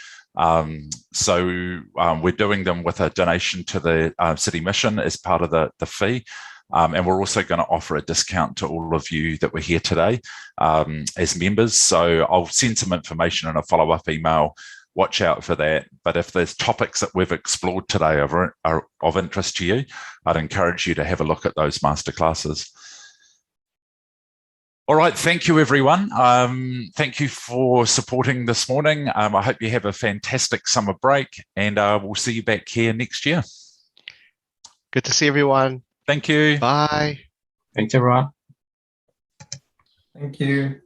So we're doing them with a donation to the City Mission as part of the fee. And we're also going to offer a discount to all of you that were here today as members. So I'll send some information in a follow-up email. Watch out for that. But if there's topics that we've explored today are of interest to you, I'd encourage you to have a look at those masterclasses. All right, thank you, everyone. Thank you for supporting this morning. I hope you have a fantastic summer break, and we'll see you back here next year. Good to see everyone. Thank you. Bye. Thanks, everyone. Thank you.